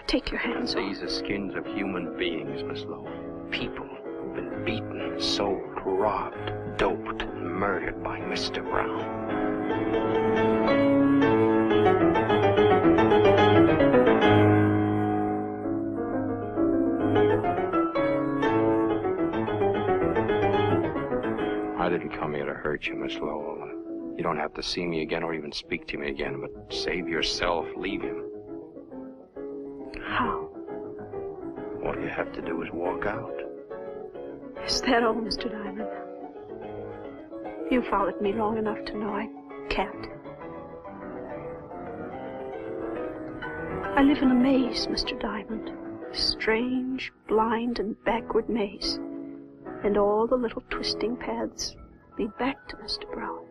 Take your hands off. These are skins of human beings, Miss Lowe. People who've been beaten, sold, robbed, doped, and murdered by Mr. Brown. I didn't come here to hurt you, Miss Lowell. You don't have to see me again or even speak to me again, but save yourself, leave him. How? All you have to do is walk out. Is that all, Mr. Diamond? You followed me long enough to know I can't. I live in a maze, Mr. Diamond. A strange, blind, and backward maze. And all the little twisting paths lead back to Mr. Brown.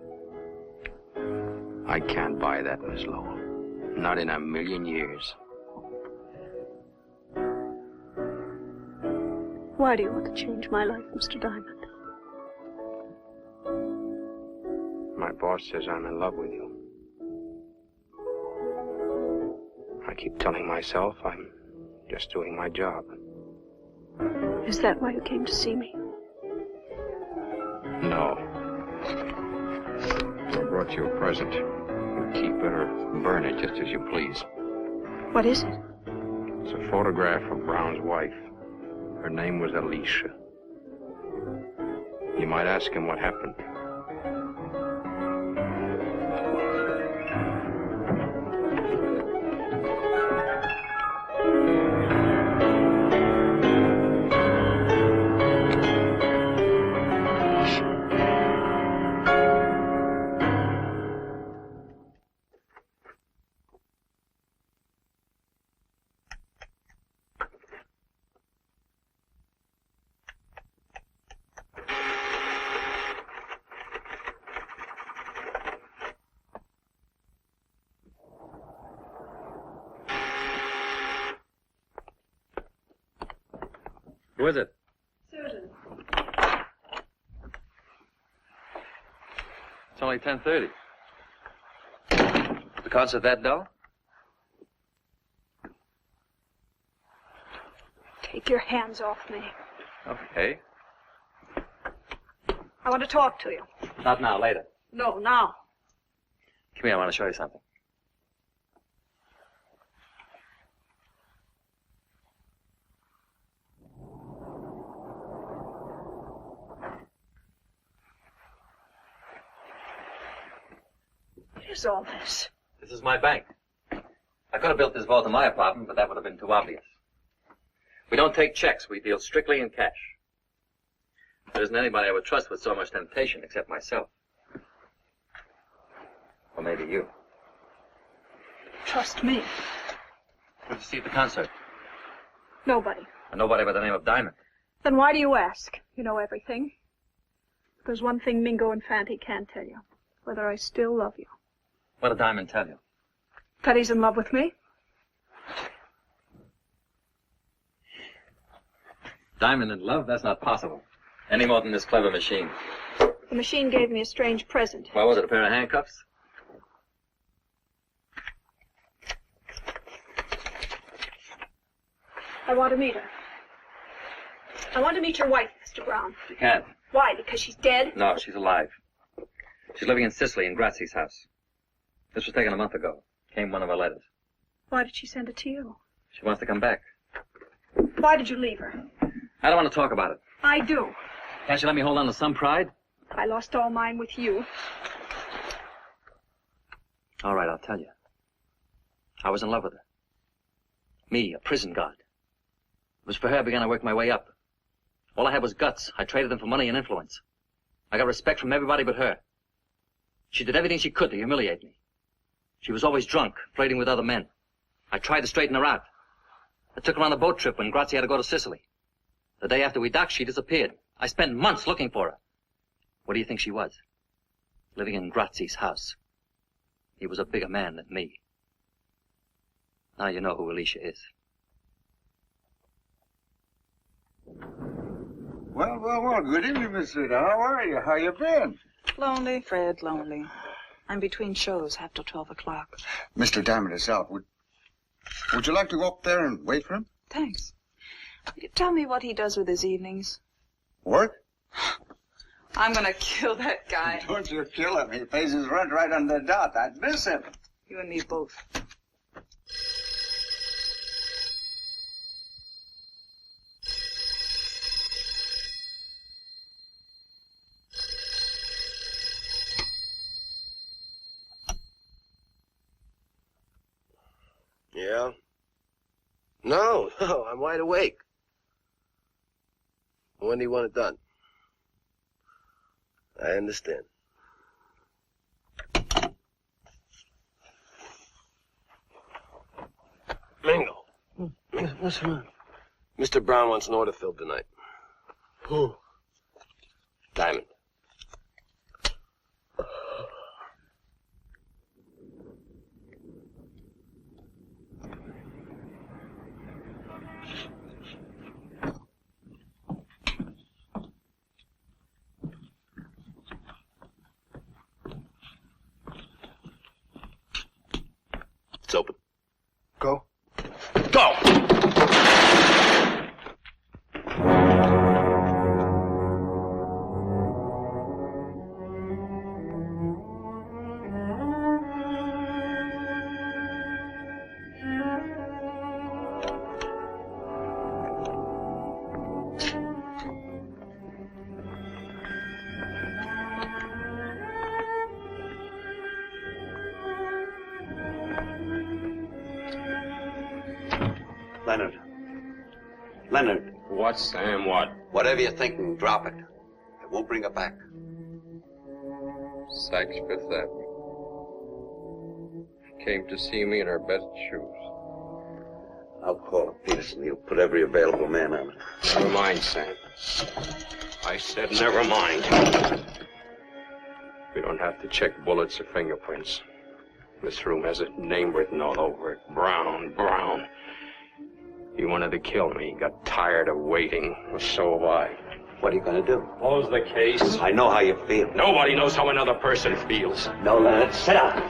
I can't buy that, Miss Lowell. Not in a million years. Why do you want to change my life, Mr. Diamond? My boss says I'm in love with you. I keep telling myself I'm just doing my job. Is that why you came to see me? No. I brought you a present. You keep it or burn it just as you please. What is it? It's a photograph of Brown's wife. Her name was Alicia. You might ask him what happened. Who is it? Susan. It's only 10:30. The concert that dull? Take your hands off me. Okay. I want to talk to you. Not now, later. No, now. Come here, I want to show you something. What is all this? This is my bank. I could have built this vault in my apartment, but that would have been too obvious. We don't take checks. We deal strictly in cash. There isn't anybody I would trust with so much temptation except myself. Or maybe you. Trust me. Who did you see at the concert? Nobody. And nobody by the name of Diamond. Then why do you ask? You know everything. There's one thing Mingo and Fanty can't tell you. Whether I still love you. What did Diamond tell you? That he's in love with me. Diamond in love? That's not possible. Any more than this clever machine. The machine gave me a strange present. What was it, a pair of handcuffs? I want to meet her. I want to meet your wife, Mr. Brown. You can't. Why? Because she's dead? No, she's alive. She's living in Sicily in Grazie's house. This was taken a month ago. Came one of her letters. Why did she send it to you? She wants to come back. Why did you leave her? I don't want to talk about it. I do. Can't you let me hold on to some pride? I lost all mine with you. All right, I'll tell you. I was in love with her. Me, a prison guard. It was for her I began to work my way up. All I had was guts. I traded them for money and influence. I got respect from everybody but her. She did everything she could to humiliate me. She was always drunk, flirting with other men. I tried to straighten her out. I took her on a boat trip when Grazie had to go to Sicily. The day after we docked, she disappeared. I spent months looking for her. What do you think she was? Living in Grazie's house. He was a bigger man than me. Now you know who Alicia is. Well, good evening, Miss Rita. How are you? How you been? Lonely, Fred, lonely. I'm between shows, half till 12 o'clock. Mr. Diamond is out. Would you like to go up there and wait for him? Thanks. Will you tell me what he does with his evenings? Work? I'm gonna kill that guy. Don't you kill him. He pays his rent right on the dot. I'd miss him. You and me both. Yeah? No, I'm wide awake. When do you want it done? I understand. Mingo. What's wrong? Mr. Brown wants an order filled tonight. Who? Diamond. It's open. Go. Go! Leonard. What, Sam, what? Whatever you're thinking, drop it. It won't bring her back. Sykes Fifth Avenue. She came to see me in her best shoes. I'll call it Peterson. He'll put every available man on it. Never mind, Sam. I said never mind. We don't have to check bullets or fingerprints. This room has a name written all over it. Brown, Brown. He wanted to kill me. He got tired of waiting. So have I. What are you going to do? Close the case. I know how you feel. Nobody knows how another person feels. No, Leonard, sit down.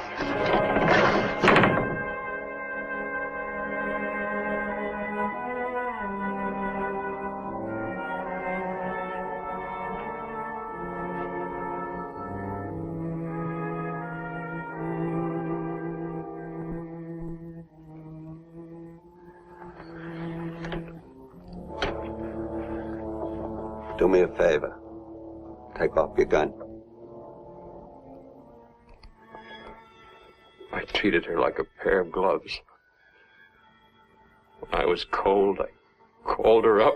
Do me a favor. Take off your gun. I treated her like a pair of gloves. When I was cold, I called her up.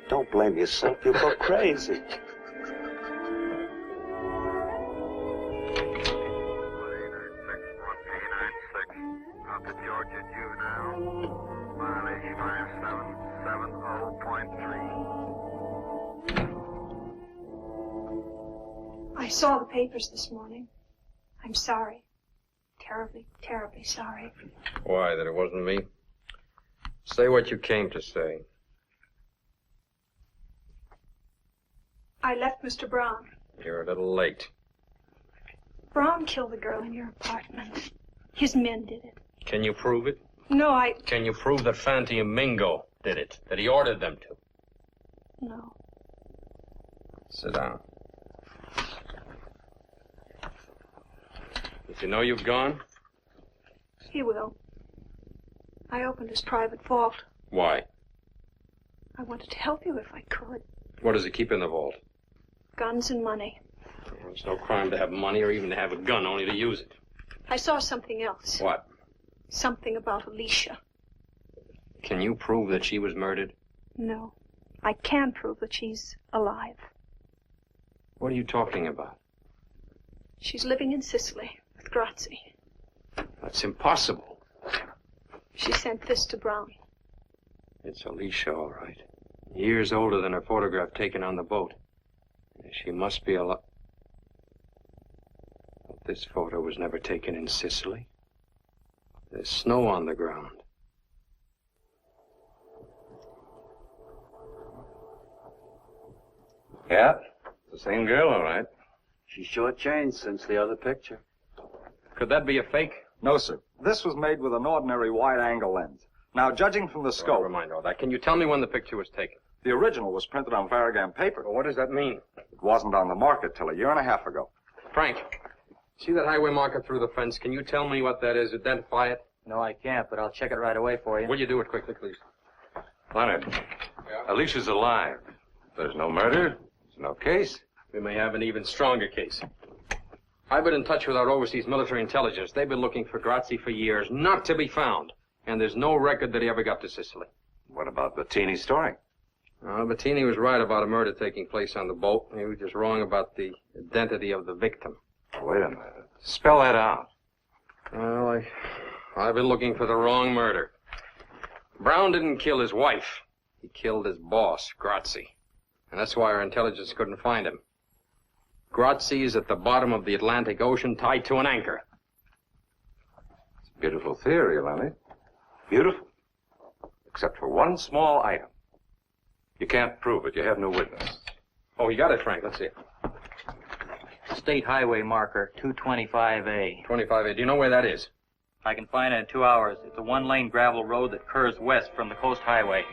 Don't blame yourself. You'll go crazy. I saw the papers this morning. I'm sorry. Terribly, terribly sorry. Why, that it wasn't me? Say what you came to say. I left Mr. Brown. You're a little late. Brown killed the girl in your apartment. His men did it. Can you prove it? No, Can you prove that Fanti and Mingo did it? That he ordered them to? No. Sit down. Does he know you've gone? He will. I opened his private vault. Why? I wanted to help you if I could. What does he keep in the vault? Guns and money. It's no crime to have money or even to have a gun, only to use it. I saw something else. What? Something about Alicia. Can you prove that she was murdered? No. I can prove that she's alive. What are you talking about? She's living in Sicily with Grazzi. That's impossible. She sent this to Brown. It's Alicia, all right. Years older than her photograph taken on the boat. She must be alive. But this photo was never taken in Sicily. There's snow on the ground. Yeah, it's the same girl, all right. She's sure changed since the other picture. Could that be a fake? No, sir. This was made with an ordinary wide-angle lens. Now, judging from the scope... Never mind all that. Can you tell me when the picture was taken? The original was printed on Varigam paper. Well, what does that mean? It wasn't on the market till a year and a half ago. Frank, see that highway marker through the fence? Can you tell me what that is? Identify it? No, I can't, but I'll check it right away for you. Will you do it quickly, please? Leonard, Alicia's alive. There's no murder. There's no case. We may have an even stronger case. I've been in touch with our overseas military intelligence. They've been looking for Grazzi for years, not to be found. And there's no record that he ever got to Sicily. What about Bettini's story? Bettini was right about a murder taking place on the boat. He was just wrong about the identity of the victim. Wait a minute. Spell that out. Well, I've been looking for the wrong murder. Brown didn't kill his wife. He killed his boss, Grazzi. And that's why our intelligence couldn't find him. Grazzi is at the bottom of the Atlantic Ocean, tied to an anchor. It's a beautiful theory, Leonard. Beautiful. Except for one small item. You can't prove it. You have no witness. Oh, you got it, Frank. Let's see it. State highway marker, 225A. 25A. Do you know where that is? I can find it in 2 hours. It's a one-lane gravel road that curves west from the coast highway.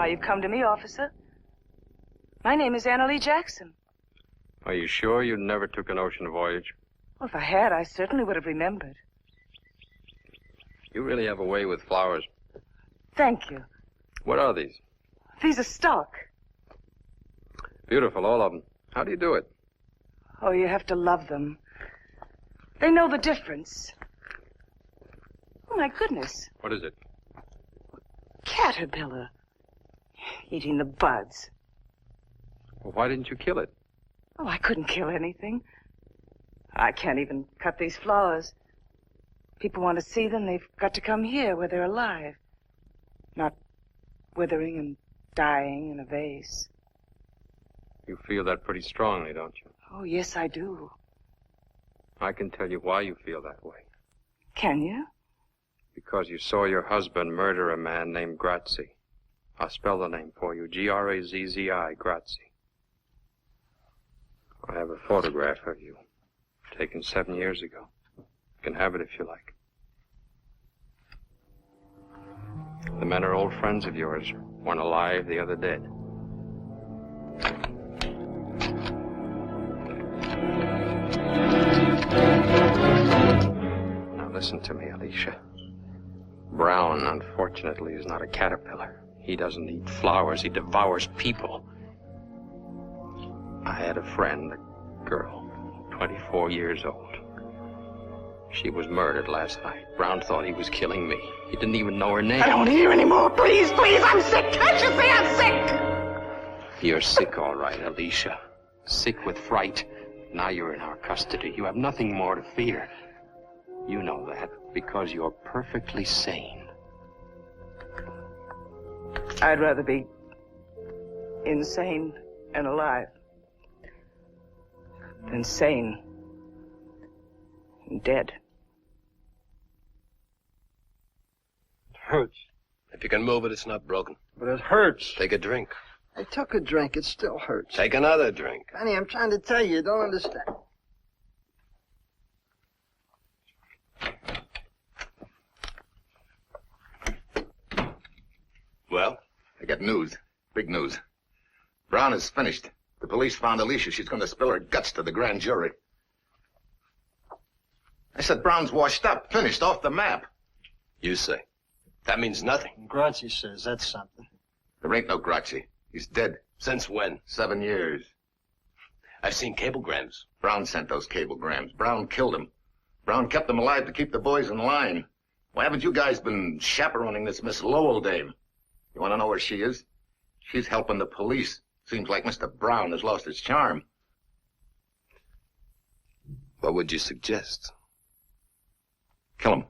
You've come to me, officer. My name is Anna Lee Jackson. Are you sure you never took an ocean voyage? Well, if I had, I certainly would have remembered. You really have a way with flowers. Thank you. What are these? These are stock. Beautiful, all of them. How do you do it? Oh, you have to love them. They know the difference. Oh, my goodness. What is it? Caterpillar. Eating the buds. Well, why didn't you kill it? Oh, I couldn't kill anything. I can't even cut these flowers. People want to see them, they've got to come here where they're alive. Not withering and dying in a vase. You feel that pretty strongly, don't you? Oh, yes, I do. I can tell you why you feel that way. Can you? Because you saw your husband murder a man named Grazzi. I'll spell the name for you. Grazzi, Grazzi. I have a photograph of you, taken 7 years ago. You can have it if you like. The men are old friends of yours. One alive, the other dead. Now listen to me, Alicia. Brown, unfortunately, is not a caterpillar. He doesn't eat flowers. He devours people. I had a friend, a girl, 24 years old. She was murdered last night. Brown thought he was killing me. He didn't even know her name. I don't hear anymore. Please, please, I'm sick. Can't you see I'm sick? You're sick, all right, Alicia. Sick with fright. Now you're in our custody. You have nothing more to fear. You know that because you're perfectly sane. I'd rather be insane and alive than sane and dead. It hurts. If you can move it, it's not broken. But it hurts. Take a drink. I took a drink. It still hurts. Take another drink. Honey, I'm trying to tell you. You don't understand. Well? I got news. Big news. Brown is finished. The police found Alicia. She's going to spill her guts to the grand jury. I said Brown's washed up, finished, off the map. You say. That means nothing. Grazzi says that's something. There ain't no Grazzi. He's dead. Since when? 7 years. I've seen cablegrams. Brown sent those cablegrams. Brown killed him. Brown kept them alive to keep the boys in line. Why haven't you guys been chaperoning this Miss Lowell dame? You want to know where she is? She's helping the police. Seems like Mr. Brown has lost his charm. What would you suggest? Kill him.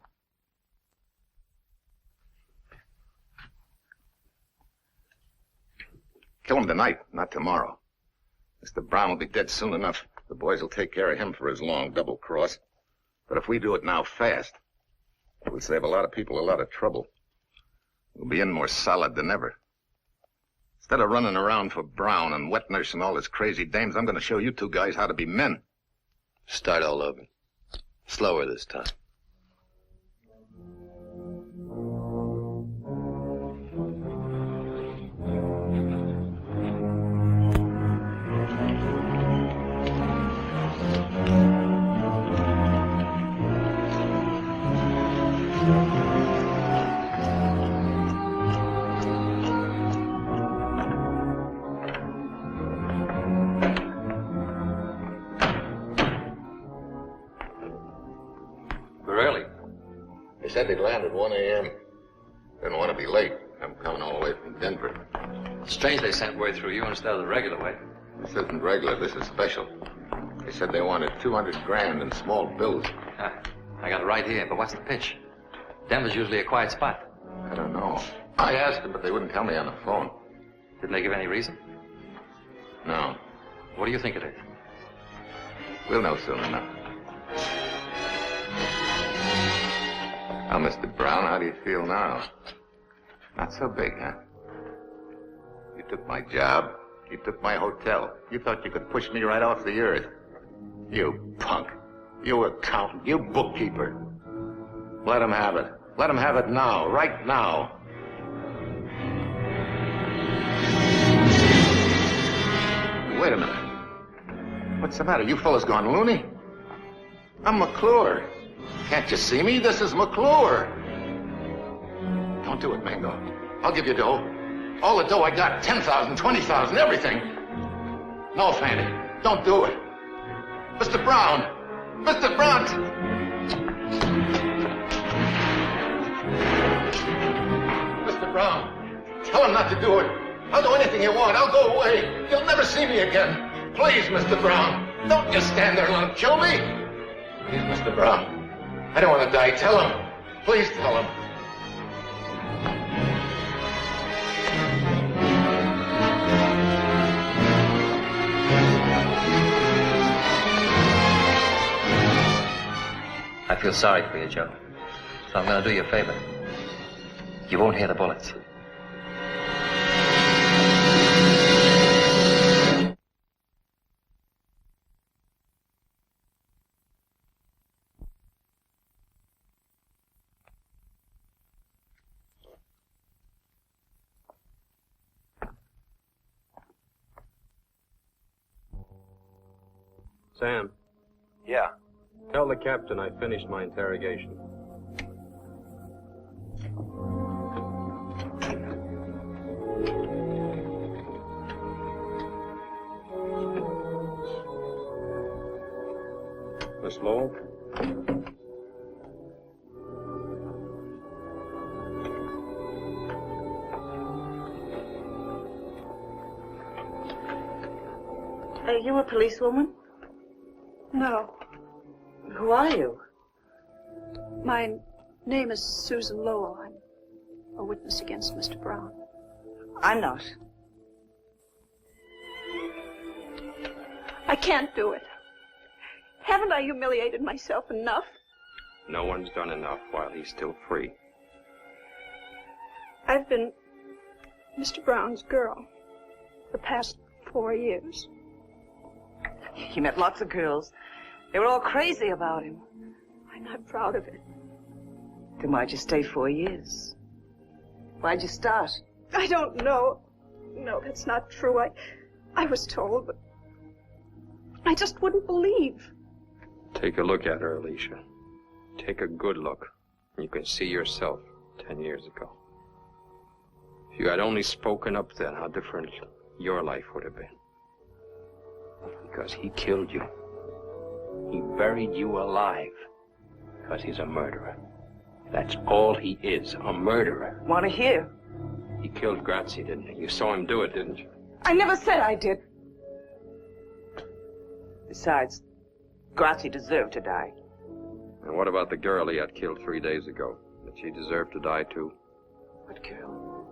Kill him tonight, not tomorrow. Mr. Brown will be dead soon enough. The boys will take care of him for his long double cross. But if we do it now fast, it will save a lot of people a lot of trouble. We'll be in more solid than ever. Instead of running around for Brown and wet nurse and all his crazy dames, I'm going to show you two guys how to be men. Start all over. Slower this time. Said they'd land at 1 a.m. Didn't want to be late. I'm coming all the way from Denver. Strange they sent word through you instead of the regular way. This isn't regular. This is special. They said they wanted 200 grand in small bills. I got it right here, but what's the pitch? Denver's usually a quiet spot. I don't know. I asked them, but they wouldn't tell me on the phone. Didn't they give any reason? No. What do you think it is? We'll know soon enough. Now, Mr. Brown, how do you feel now? Not so big, huh? You took my job. You took my hotel. You thought you could push me right off the earth. You punk. You accountant. You bookkeeper. Let him have it. Let him have it now. Right now. Wait a minute. What's the matter? You fellas gone loony? I'm McClure. Can't you see me? This is McClure. Don't do it, Mango. I'll give you dough. All the dough I got, 10,000, 20,000, everything. No, Fanny, don't do it. Mr. Brown! Mr. Brown! Mr. Brown, tell him not to do it. I'll do anything you want. I'll go away. You'll never see me again. Please, Mr. Brown. Don't just stand there and let him kill me. Please, Mr. Brown. I don't want to die. Tell him. Please tell him. I feel sorry for you, Joe. So I'm going to do you a favor. You won't hear the bullets. Sam. Yeah. Tell the captain I finished my interrogation. Miss Lowell? Are you a policewoman? No. Who are you? My name is Susan Lowell. I'm a witness against Mr. Brown. I'm not. I can't do it. Haven't I humiliated myself enough? No one's done enough while he's still free. I've been Mr. Brown's girl the past 4 years. He met lots of girls. They were all crazy about him. I'm not proud of it. Then why'd you stay 4 years? Why'd you start? I don't know. No, that's not true. I was told, but I just wouldn't believe. Take a look at her, Alicia. Take a good look. You can see yourself 10 years ago. If you had only spoken up then, how different your life would have been. Because he killed you. He buried you alive. Because he's a murderer. That's all he is, a murderer. Want to hear? He killed Grazzi, didn't he? You saw him do it, didn't you? I never said I did. Besides, Grazzi deserved to die. And what about the girl he had killed 3 days ago? Did she deserve to die too? What girl?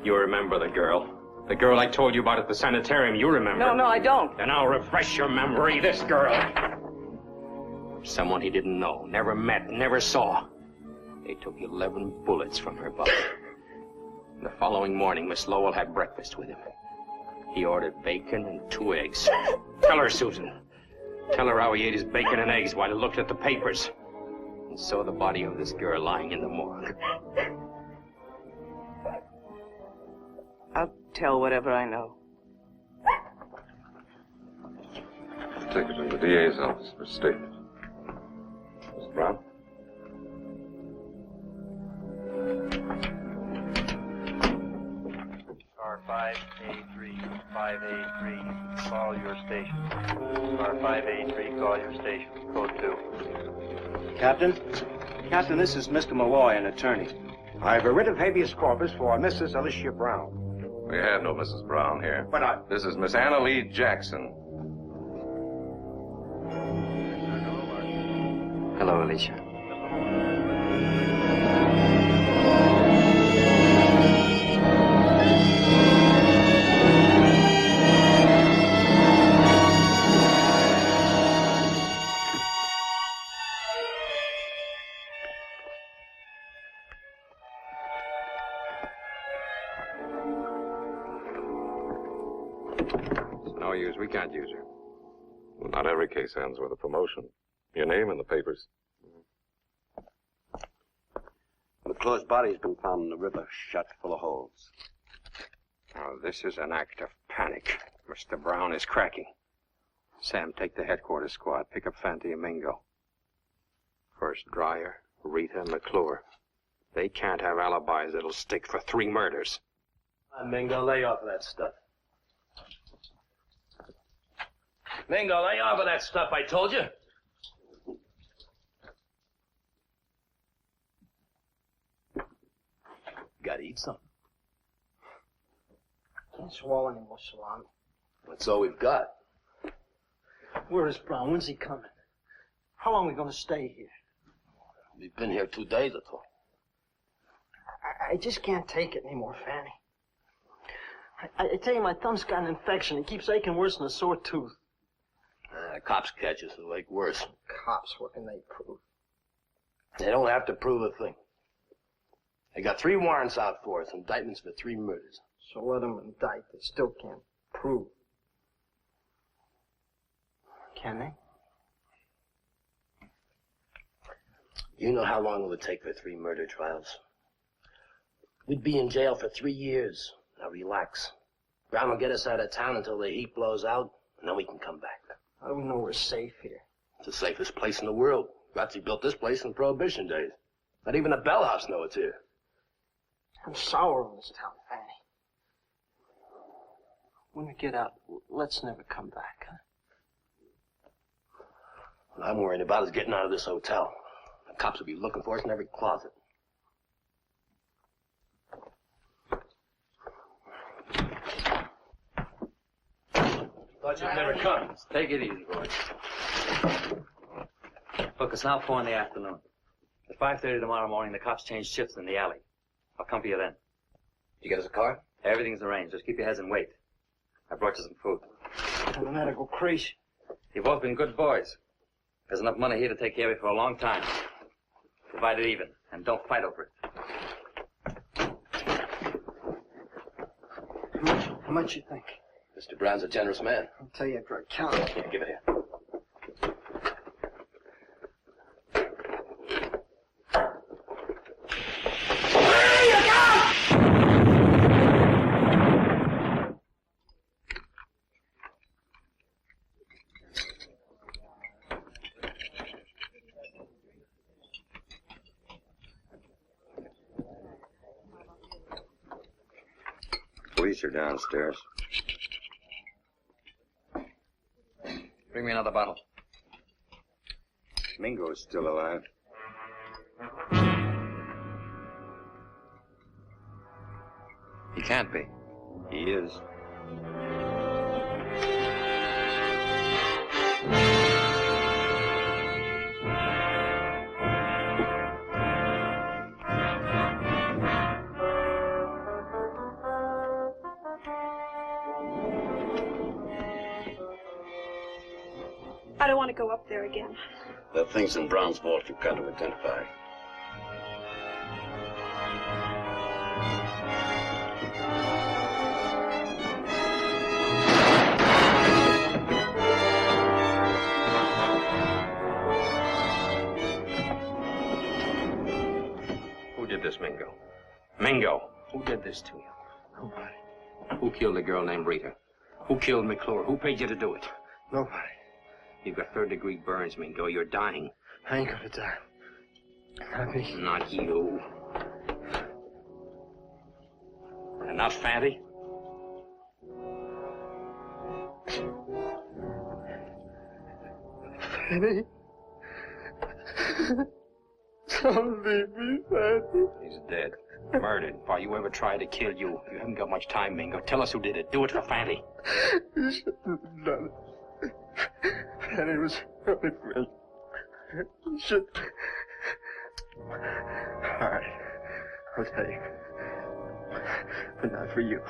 You remember the girl. The girl I told you about at the sanitarium, you remember. No, I don't. Then I'll refresh your memory. This girl. Someone he didn't know, never met, never saw. They took 11 bullets from her body. The following morning, Miss Lowell had breakfast with him. He ordered bacon and 2 eggs. Tell her, Susan. Tell her how he ate his bacon and eggs while he looked at the papers and saw the body of this girl lying in the morgue. I'll tell whatever I know. Take it to the DA's office for statement. Mr. Brown? Car 583, 583, call your station. Car 583, call your station. Code 2. Captain, this is Mr. Malloy, an attorney. I have a writ of habeas corpus for Mrs. Alicia Brown. We have no Mrs. Brown here. But This is Miss Anna Lee Jackson. Hello, Alicia. It's no use. We can't use her. Well, not every case ends with a promotion. Your name in the papers. McClure's body's been found in the river, shot full of holes. Now, this is an act of panic. Mr. Brown is cracking. Sam, take the headquarters squad. Pick up Fanti and Mingo. First, Dreyer, Rita, McClure. They can't have alibis that'll stick for 3 murders. Mingo, lay off of that stuff. Mingo, lay off of that stuff, I told you. Gotta eat something. Can't swallow any more salami. That's all we've got. Where is Brown? When's he coming? How long are we going to stay here? We've been here 2 days or so. I just can't take it anymore, Fanny. I tell you, my thumb's got an infection. It keeps aching worse than a sore tooth. Cops catch us, it'll ache worse. Cops, what can they prove? They don't have to prove a thing. They got 3 warrants out for us, indictments for 3 murders. So let them indict. They still can't prove. Can they? You know how long it would take for 3 murder trials? We'd be in jail for 3 years. Now relax. Brown will get us out of town until the heat blows out, and then we can come back. How do we know we're safe here? It's the safest place in the world. Grazi built this place in Prohibition days. Not even the Bell House knows it's here. I'm sour on this town, Fanny. When we get out, let's never come back, huh? What I'm worried about is getting out of this hotel. The cops will be looking for us in every closet. Thought you'd never come. Take it easy, boys. Look, it's now 4 in the afternoon. At 5:30 tomorrow morning, the cops change shifts in the alley. I'll come for you then. You get us a car? Everything's arranged. Just keep your heads and wait. I brought you some food. I'm gonna go crazy. You've both been good boys. There's enough money here to take care of you for a long time. Divide it even, and don't fight over it. How much you think? Mr. Brown's a generous man. I'll tell you after I count it. Here, give it here. Police are downstairs. Bring me another bottle. Mingo's still alive. He can't be. He is. I don't want to go up there again. There are things in Brown's vault you've got to identify. Who did this, Mingo? Mingo, who did this to you? Nobody. Who killed the girl named Rita? Who killed McClure? Who paid you to do it? Nobody. You've got 3rd-degree burns, Mingo. You're dying. I ain't gonna die. Not me. Not you. Enough, Fatty? Fanny. Don't leave me, Fanny. He's dead. Murdered. Why, you ever tried to kill you? You haven't got much time, Mingo. Tell us who did it. Do it for Fatty. You shouldn't have done it. Fanny was really free. You should. All right. I'll tell you. But not for you.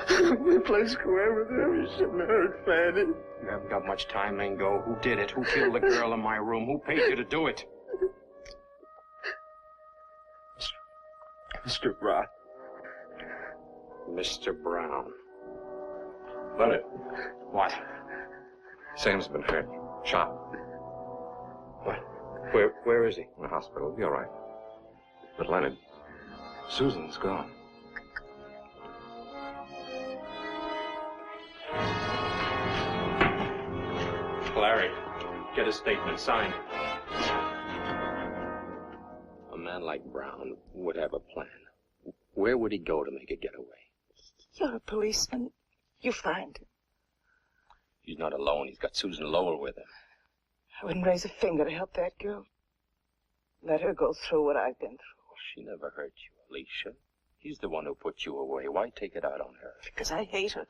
The place go with him. You shouldn't have hurt Fanny. You haven't got much time, Mingo. Who did it? Who killed the girl in my room? Who paid you to do it? Mr. Brown. Mr. Brown. Leonard. What? Sam's been hurt. Shot. What? Where is he? In the hospital. He'll be all right. But Leonard, Susan's gone. Larry, get a statement signed. A man like Brown would have a plan. Where would he go to make a getaway? You're a policeman. You find him. He's not alone. He's got Susan Lowell with him. I wouldn't raise a finger to help that girl. Let her go through what I've been through. She never hurt you, Alicia. He's the one who put you away. Why take it out on her? Because I hate her.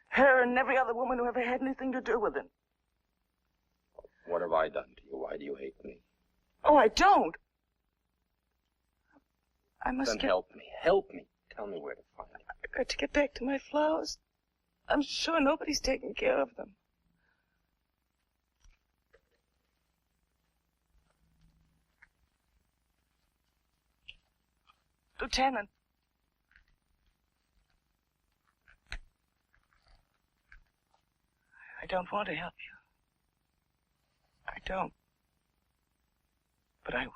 Her and every other woman who ever had anything to do with him. What have I done to you? Why do you hate me? Oh, I don't. I must Then help me. Help me. Tell me where to find him. I've got to get back to my flowers. I'm sure nobody's taking care of them. Lieutenant. I don't want to help you. I don't. But I will.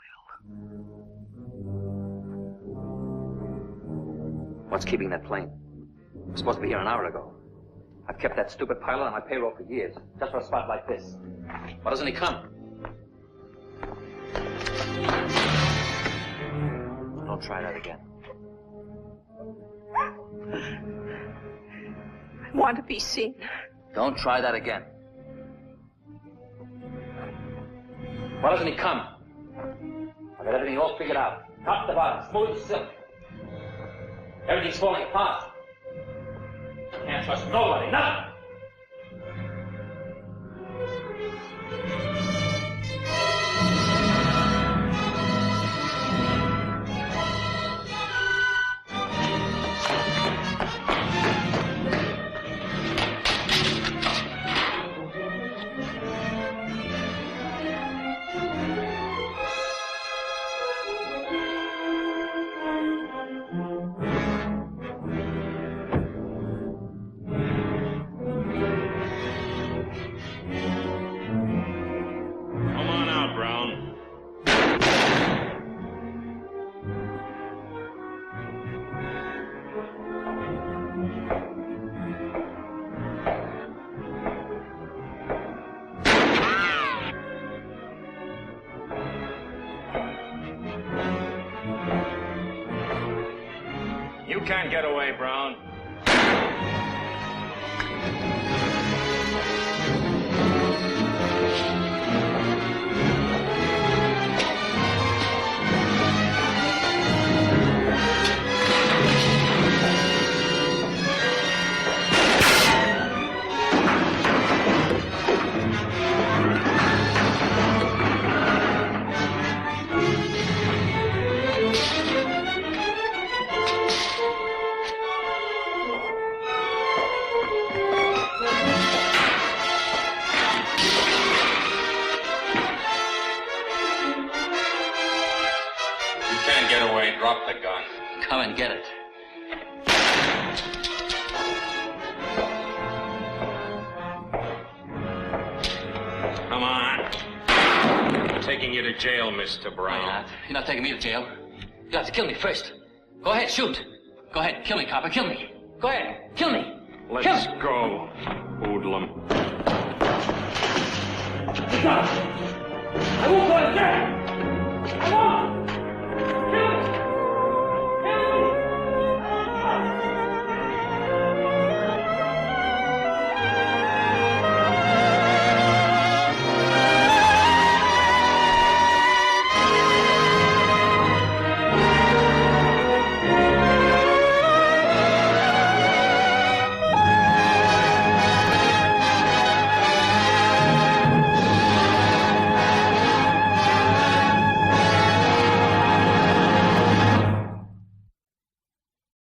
What's keeping that plane? It was supposed to be here an hour ago. I've kept that stupid pilot on my payroll for years, just for a spot like this. Why doesn't he come? Don't try that again. I want to be seen. Don't try that again. Why doesn't he come? I've got everything all figured out. Top to bottom, smooth as silk. Everything's falling apart. Can't trust nobody, nothing. You can't get away, Brown. Drop the gun. Come and get it. Come on. I'm taking you to jail, Mr. Brown. You're not taking me to jail. You have to kill me first. Go ahead, shoot. Go ahead, kill me, copper, kill me. Go ahead, kill me. Let's go, hoodlum. I won't go to jail. I won't.